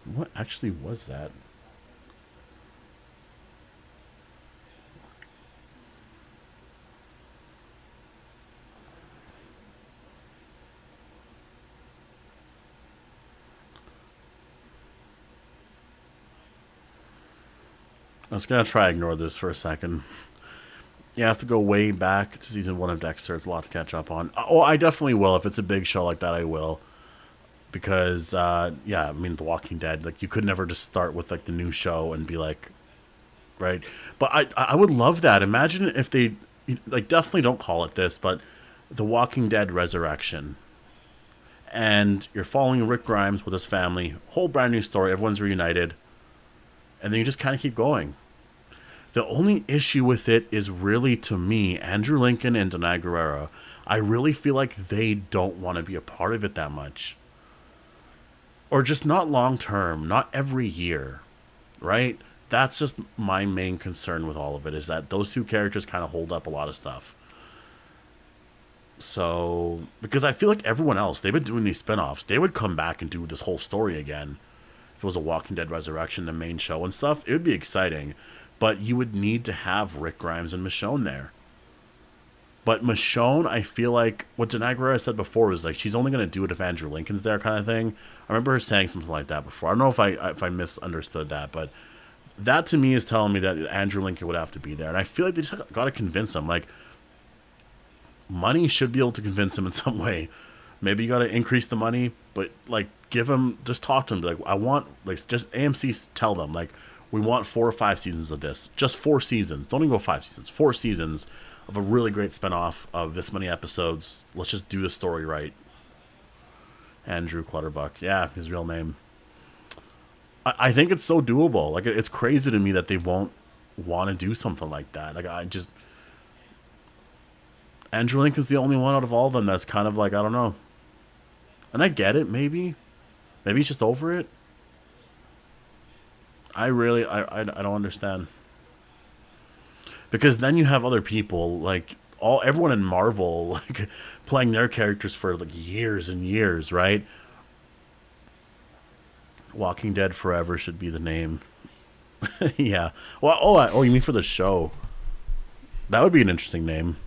What actually was that? I was gonna try to ignore this for a second. You have to go way back to season 1 of Dexter. It's a lot to catch up on. Oh, I definitely will. If it's a big show like that, I will. Because, yeah, I mean, The Walking Dead, like, you could never just start with, like, the new show and be like, right? But I would love that. Imagine if they, like, definitely don't call it this, but The Walking Dead Resurrection. And you're following Rick Grimes with his family. Whole brand new story. Everyone's reunited. And then you just kind of keep going. The only issue with it is really, to me, Andrew Lincoln and Denai Guerrero. I really feel like they don't want to be a part of it that much. Or just not long term, not every year, right? That's just my main concern with all of it, is that those two characters kind of hold up a lot of stuff. So, because I feel like everyone else, they've been doing these spin-offs. They would come back and do this whole story again. If it was a Walking Dead Resurrection, the main show and stuff, it would be exciting. But you would need to have Rick Grimes and Michonne there. But Michonne, I feel like what Denai Guerrero said before was like she's only going to do it if Andrew Lincoln's there, kind of thing. I remember her saying something like that before. I don't know if I misunderstood that, but that to me is telling me that Andrew Lincoln would have to be there. And I feel like they just got to convince him. Like, money should be able to convince him in some way. Maybe you got to increase the money, but like give him, just talk to him. Be like, I want, like, just AMC tell them like, we want 4 or 5 seasons of this. Just 4 seasons. Don't even go 5 seasons. 4 seasons of a really great spinoff of this many episodes. Let's just do the story right. Andrew Clutterbuck. Yeah, his real name. I think it's so doable. Like, it's crazy to me that they won't want to do something like that. Like, Andrew Lincoln's the only one out of all of them that's kind of like, I don't know. And I get it, maybe. Maybe he's just over it. I don't understand. Because then you have other people, like, all everyone in Marvel like playing their characters for like years and years, right? Walking Dead Forever should be the name. Yeah. Well, oh, you mean for the show? That would be an interesting name.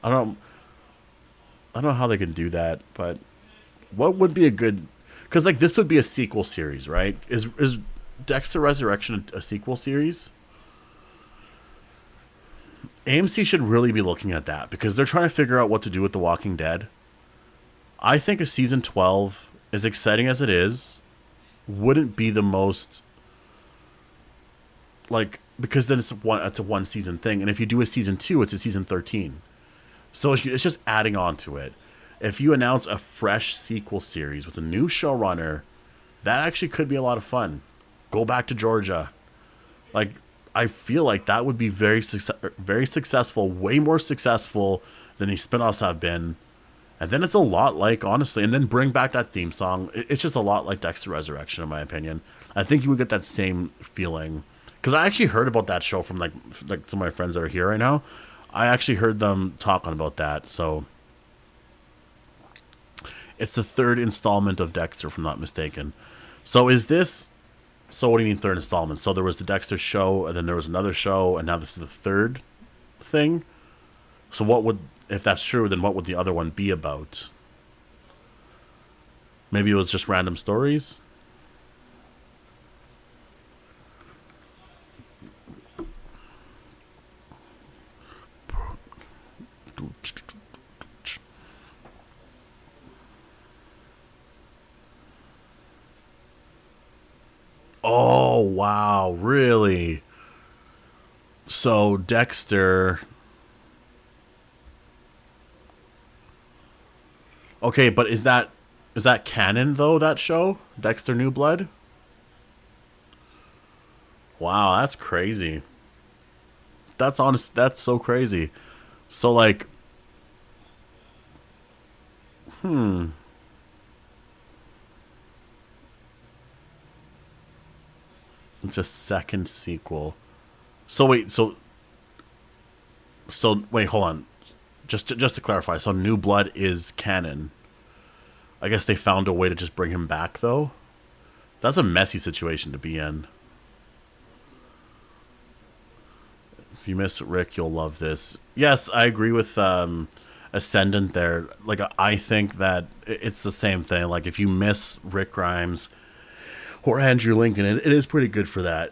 I don't, I don't know how they can do that, but what would be a good? Because like this would be a sequel series, right? Is Dexter Resurrection a sequel series? AMC should really be looking at that because they're trying to figure out what to do with The Walking Dead. I think a season 12, as exciting as it is, wouldn't be the most like because then it's a one season thing, and if you do a season 2, it's a season 13. So it's just adding on to it. If you announce a fresh sequel series with a new showrunner, that actually could be a lot of fun. Go back to Georgia. Like I feel like that would be very successful, way more successful than these spinoffs have been. And then it's a lot like, honestly, and then bring back that theme song. It's just a lot like Dexter Resurrection, in my opinion. I think you would get that same feeling. Because I actually heard about that show from like some of my friends that are here right now. I actually heard them talking about that. So it's the third installment of Dexter, if I'm not mistaken. So is this... So what do you mean third installment? So there was the Dexter show, and then there was another show, and now this is the third thing? So what would... If that's true, then what would the other one be about? Maybe it was just random stories? Oh, wow, really? So Dexter... Okay, but is that canon though, that show? Dexter New Blood? Wow, that's crazy. That's honest, that's so crazy. So like, hmm, it's a second sequel. So wait, so wait, hold on. Just to clarify, so New Blood is canon. I guess they found a way to just bring him back though. That's a messy situation to be in. If you miss Rick, you'll love this. Yes, I agree with Ascendant there. Like I think that it's the same thing. Like if you miss Rick Grimes or Andrew Lincoln, it is pretty good for that.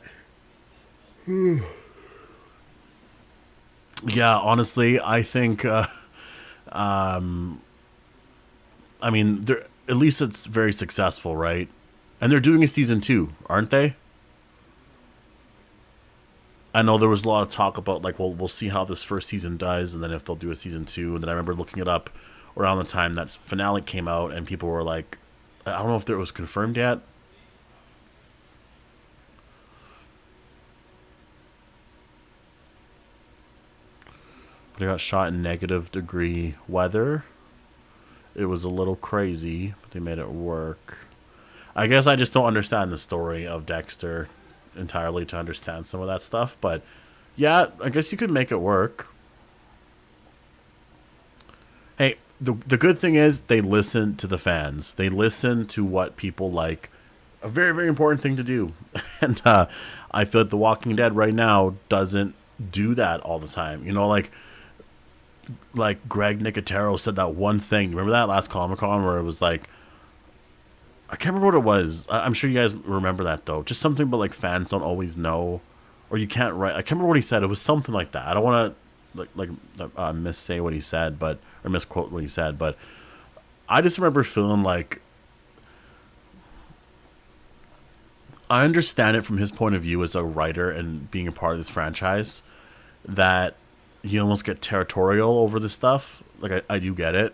Yeah, honestly, I think. I mean, they're at least it's very successful, right? And they're doing a season 2, aren't they? I know there was a lot of talk about like, well, we'll see how this first season does, and then if they'll do a season 2. And then I remember looking it up around the time that finale came out, and people were like, I don't know if it was confirmed yet. But it got shot in negative-degree weather. It was a little crazy, but they made it work. I guess I just don't understand the story of Dexter entirely to understand some of that stuff. But yeah, I guess you could make it work. Hey, the good thing is they listen to the fans. They listen to what people like. A very, very important thing to do. And I feel like The Walking Dead right now doesn't do that all the time. You know, like Greg Nicotero said that one thing. Remember that last Comic-Con where it was like, I can't remember what it was. I'm sure you guys remember that though. Just something about like fans don't always know, or you can't write. I can't remember what he said. It was something like that. I don't want to missay what he said, but or misquote what he said. But I just remember feeling like I understand it from his point of view as a writer and being a part of this franchise that you almost get territorial over this stuff. Like I do get it,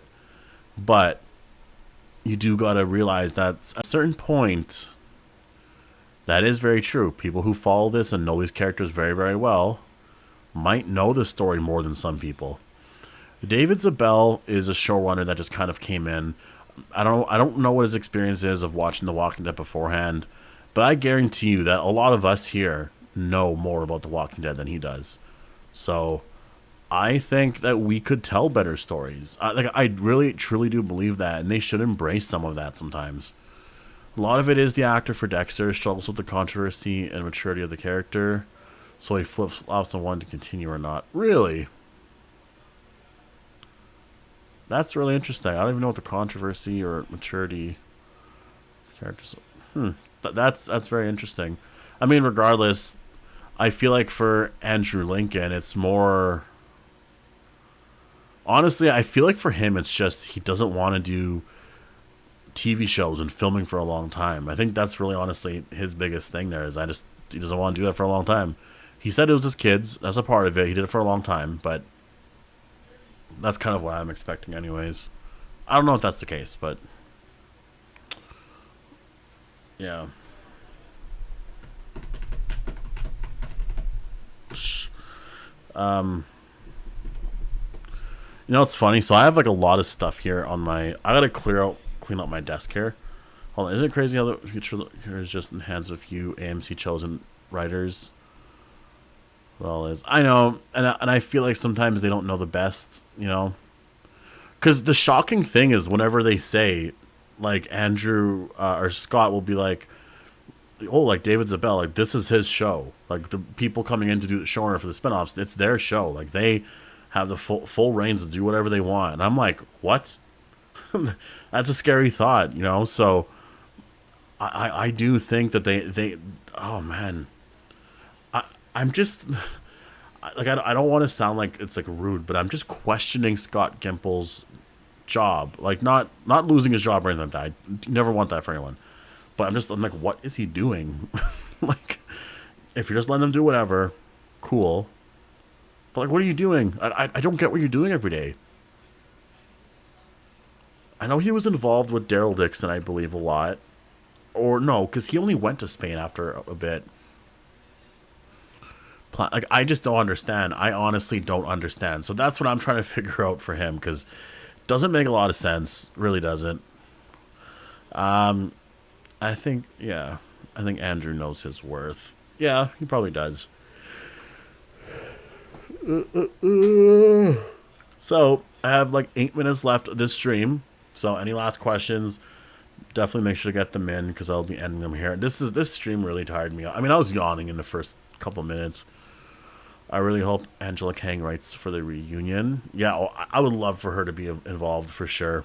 but you do gotta realize that at a certain point, that is very true. People who follow this and know these characters very, very well might know the story more than some people. David Zabel is a showrunner that just kind of came in. I don't know what his experience is of watching The Walking Dead beforehand, but I guarantee you that a lot of us here know more about The Walking Dead than he does. So I think that we could tell better stories. Like I really truly do believe that, and they should embrace some of that sometimes. A lot of it is the actor for Dexter struggles with the controversy and maturity of the character, so he flips flops on one to continue or not. Really, that's really interesting. I don't even know what the controversy or maturity characters. Hmm, that's very interesting. I mean, regardless, I feel like for Andrew Lincoln, it's more. Honestly, I feel like for him, it's just he doesn't want to do TV shows and filming for a long time. I think that's really honestly his biggest thing there is he doesn't want to do that for a long time. He said it was his kids. That's a part of it. He did it for a long time, but that's kind of what I'm expecting anyways. I don't know if that's the case, but yeah. Um you know it's funny? So I have like a lot of stuff here on my I gotta clean up my desk here. Hold on, isn't it crazy how the future is just in the hands of few AMC chosen writers? Well, is I know, and I feel like sometimes they don't know the best, you know, because the shocking thing is whenever they say, like Andrew or Scott will be like, oh, like David Zabel, like this is his show. Like the people coming in to do the showrunner for the spinoffs, it's their show. Like they have the full reins to do whatever they want. And I'm like, what? That's a scary thought, you know. So I do think that they oh man, I'm just like I don't want to sound like it's like rude, but I'm just questioning Scott Gimple's job. Like not losing his job or anything like that. I never want that for anyone. But I'm like, what is he doing? Like, if you're just letting them do whatever, cool. But like, what are you doing? I don't get what you're doing every day. I know he was involved with Daryl Dixon, I believe, a lot. Or no, because he only went to Spain after a bit. Like, I just don't understand. I honestly don't understand. So that's what I'm trying to figure out for him, because it doesn't make a lot of sense. Really doesn't. I think, yeah. I think Andrew knows his worth. Yeah, he probably does. So, I have like 8 minutes left of this stream. So, any last questions? Definitely make sure to get them in because I'll be ending them here. This stream really tired me out. I mean, I was yawning in the first couple minutes. I really hope Angela Kang writes for the reunion. Yeah, I would love for her to be involved for sure.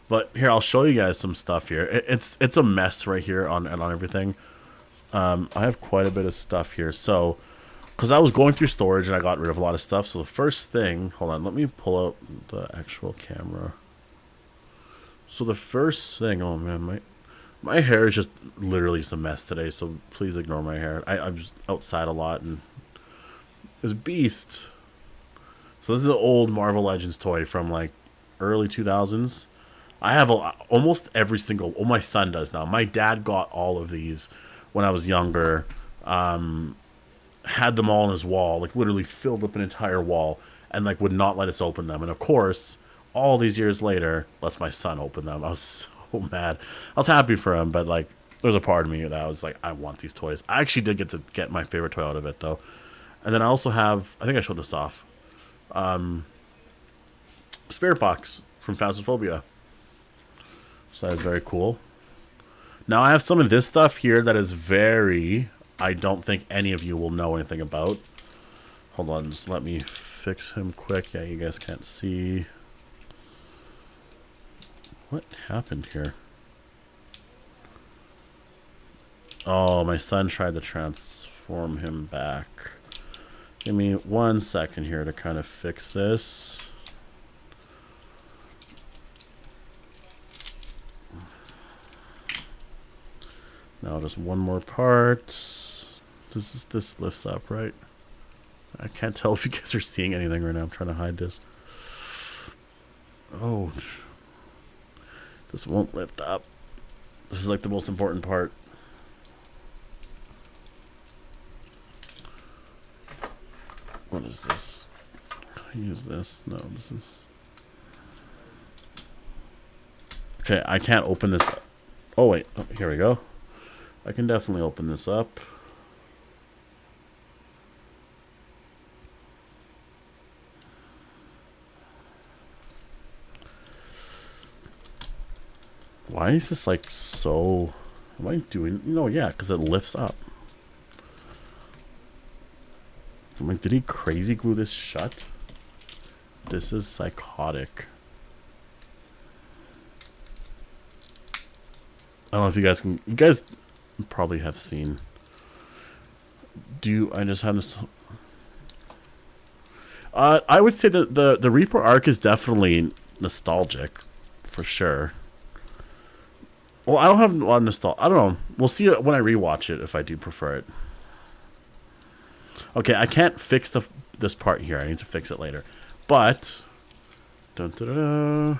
But here, I'll show you guys some stuff here. It's a mess right here on everything. I have quite a bit of stuff here. So, because I was going through storage and I got rid of a lot of stuff. So the first thing, hold on, let me pull out the actual camera. So the first thing, oh man, my hair is just literally just a mess today. So please ignore my hair. I'm just outside a lot and it's Beast. So this is an old Marvel Legends toy from like early 2000s. I have almost every single. Oh, my son does now. My dad got all of these when I was younger. Had them all on his wall, like literally filled up an entire wall, and like would not let us open them. And of course, all these years later, lets my son open them. I was so mad. I was happy for him, but like, there's a part of me that I was like, I want these toys. I actually did get my favorite toy out of it though. And then I also have. I think I showed this off. Spirit Box from Phasmophobia. So that's very cool. Now I have some of this stuff here that is very... I don't think any of you will know anything about. Hold on, just let me fix him quick. Yeah, you guys can't see. What happened here? Oh, my son tried to transform him back. Give me 1 second here to kind of fix this. Now just one more part. This lifts up, right? I can't tell if you guys are seeing anything right now. I'm trying to hide this. Oh, this won't lift up. This is like the most important part. What is this? Can I use this? No, this is... Okay, I can't open this. Oh, wait. Oh, here we go. I can definitely open this up. Why is this like so... Am I doing... No, yeah, because it lifts up. I'm like, did he crazy glue this shut? This is psychotic. I don't know if you guys can... You guys probably have seen... I just have this... I would say that the Reaper arc is definitely nostalgic. For sure. Well, I don't have a lot of nostalgia. I don't know. We'll see when I rewatch it if I do prefer it. Okay, I can't fix this part here. I need to fix it later. But... Dun, dun, dun, dun.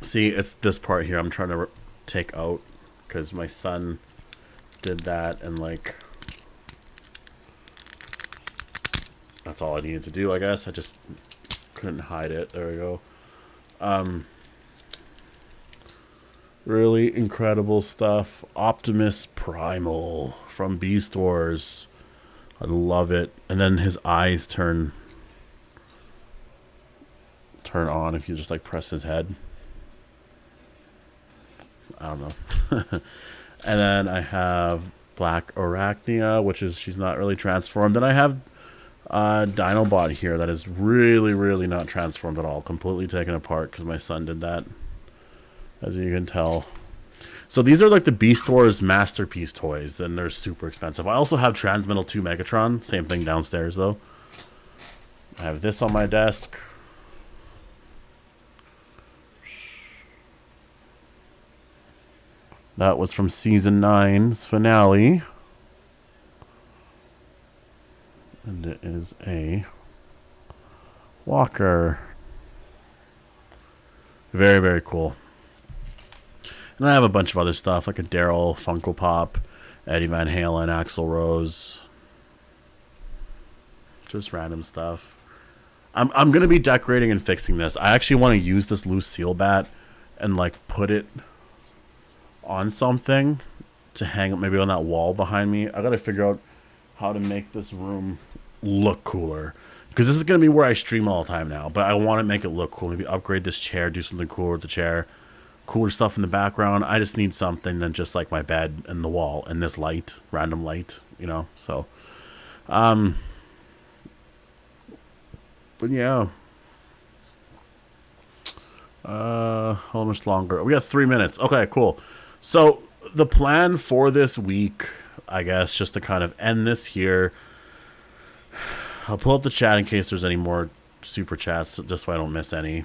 See, it's this part here I'm trying to take out. Because my son did that and like... That's all I needed to do, I guess. I just couldn't hide it. There we go. Really incredible stuff. Optimus Primal from Beast Wars. I love it. And then his eyes turn on if you just like press his head. I don't know. And then I have Black Arachnia, which is she's not really transformed. Then I have Dinobot here that is really, really not transformed at all. Completely taken apart because my son did that. As you can tell. So these are like the Beast Wars Masterpiece toys. And they're super expensive. I also have Transmetal 2 Megatron. Same thing downstairs though. I have this on my desk. That was from Season 9's finale. And it is a Walker. Very, very cool. And I have a bunch of other stuff, like a Daryl, Funko Pop, Eddie Van Halen, Axl Rose. Just random stuff. I'm going to be decorating and fixing this. I actually want to use this Lucille bat and, like, put it on something to hang maybe on that wall behind me. I got to figure out how to make this room look cooler. Because this is going to be where I stream all the time now. But I want to make it look cool. Maybe upgrade this chair, do something cooler with the chair. Cooler stuff in the background. I just need something than just like my bed and the wall and this light, random light, you know. So, but yeah. How much longer? We got 3 minutes. Okay, cool. So the plan for this week, I guess, just to kind of end this here. I'll pull up the chat in case there's any more super chats, just so I don't miss any.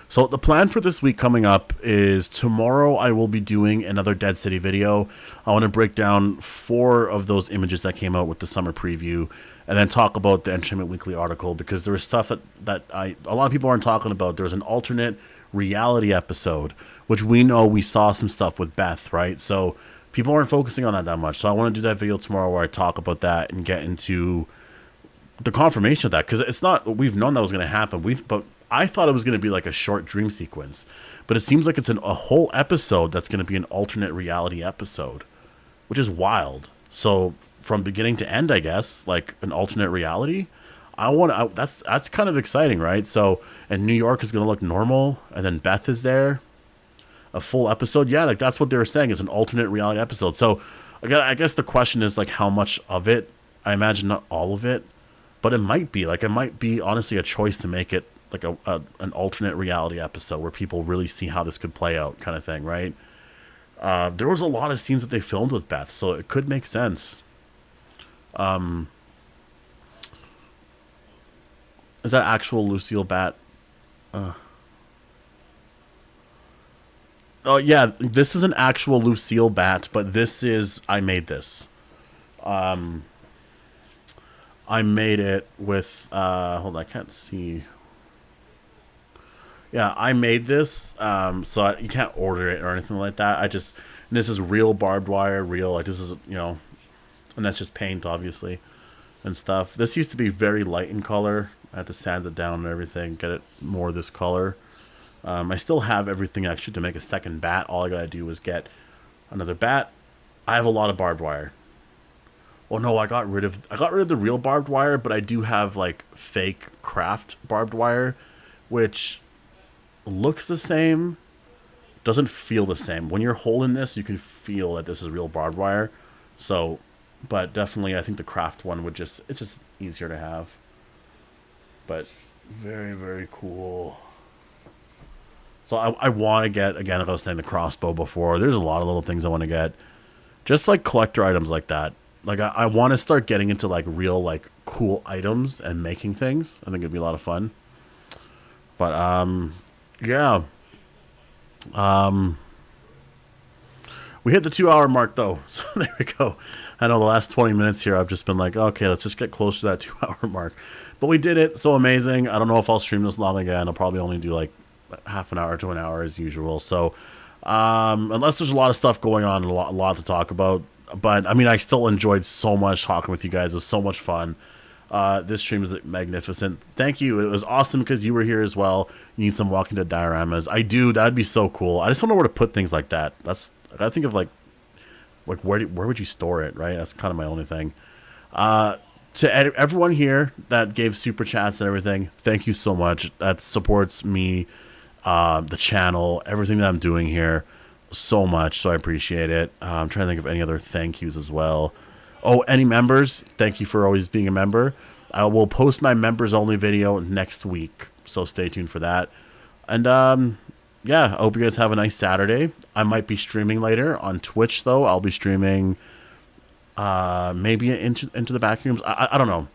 So the plan for this week coming up is tomorrow I will be doing another Dead City video. I want to break down 4 of those images that came out with the summer preview and then talk about the Entertainment Weekly article because there was stuff that a lot of people aren't talking about. There's an alternate reality episode, which we know we saw some stuff with Beth, right? So people aren't focusing on that much. So I want to do that video tomorrow where I talk about that and get into the confirmation of that because it's not, we've known that was going to happen. But I thought it was going to be like a short dream sequence, but it seems like it's a whole episode that's going to be an alternate reality episode, which is wild. So from beginning to end, I guess, like an alternate reality. That's kind of exciting, right? So, and New York is going to look normal, and then Beth is there. A full episode, yeah, like that's what they were saying is an alternate reality episode. So, I guess the question is like how much of it. I imagine not all of it, but it might be honestly a choice to make it like an alternate reality episode where people really see how this could play out, kind of thing, right? There was a lot of scenes that they filmed with Beth, so it could make sense. Is that actual Lucille bat? Oh yeah, this is an actual Lucille bat, but this is I made this. I made it with hold on, I can't see. Yeah, I made this, so you can't order it or anything like that. This is real barbed wire, like this is, and that's just paint, obviously, and stuff. This used to be very light in color. I had to sand it down and everything, get it more this color. I still have everything actually to make a second bat. All I gotta do is get another bat. I have a lot of barbed wire. Oh no, I got rid of the real barbed wire, but I do have like fake craft barbed wire, which looks the same, doesn't feel the same. When you're holding this, you can feel that this is real barbed wire. So, but definitely, I think the craft one would it's just easier to have. But very, very cool. So I want to get, again, like I was saying, the crossbow before. There's a lot of little things I want to get. Just like collector items like that. Like I want to start getting into like real like cool items and making things. I think it'd be a lot of fun. But yeah. We hit the 2 hour mark though. So there we go. I know the last 20 minutes here I've just been like, okay, let's just get close to that 2 hour mark. But we did it. So amazing. I don't know if I'll stream this long again. I'll probably only do like half an hour to an hour as usual. So unless there's a lot of stuff going on and a lot to talk about. But I mean, I still enjoyed so much talking with you guys. It was so much fun. This stream is magnificent. Thank you. It was awesome because you were here as well. You need some Walking Dead dioramas. I do. That'd be so cool. I just don't know where to put things like that. I gotta think of like where would you store it, right? That's kind of my only thing. To everyone here that gave super chats and everything, thank you so much. That supports me, the channel, everything that I'm doing here so much. So I appreciate it. I'm trying to think of any other thank yous as well. Oh, any members, thank you for always being a member. I will post my members only video next week, so stay tuned for that. And yeah, I hope you guys have a nice Saturday. I might be streaming later on Twitch though. I'll be streaming maybe into the back rooms. I don't know.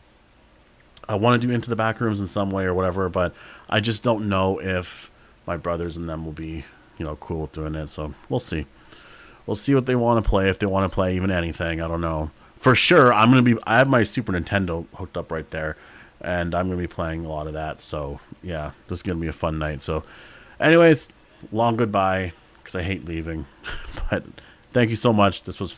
I want to do into the back rooms in some way or whatever, but I just don't know if my brothers and them will be, cool with doing it. So we'll see. We'll see what they want to play. If they want to play even anything, I don't know. For sure, I have my Super Nintendo hooked up right there, and I'm going to be playing a lot of that. So yeah, this is going to be a fun night. So anyways, long goodbye, because I hate leaving. But thank you so much. This was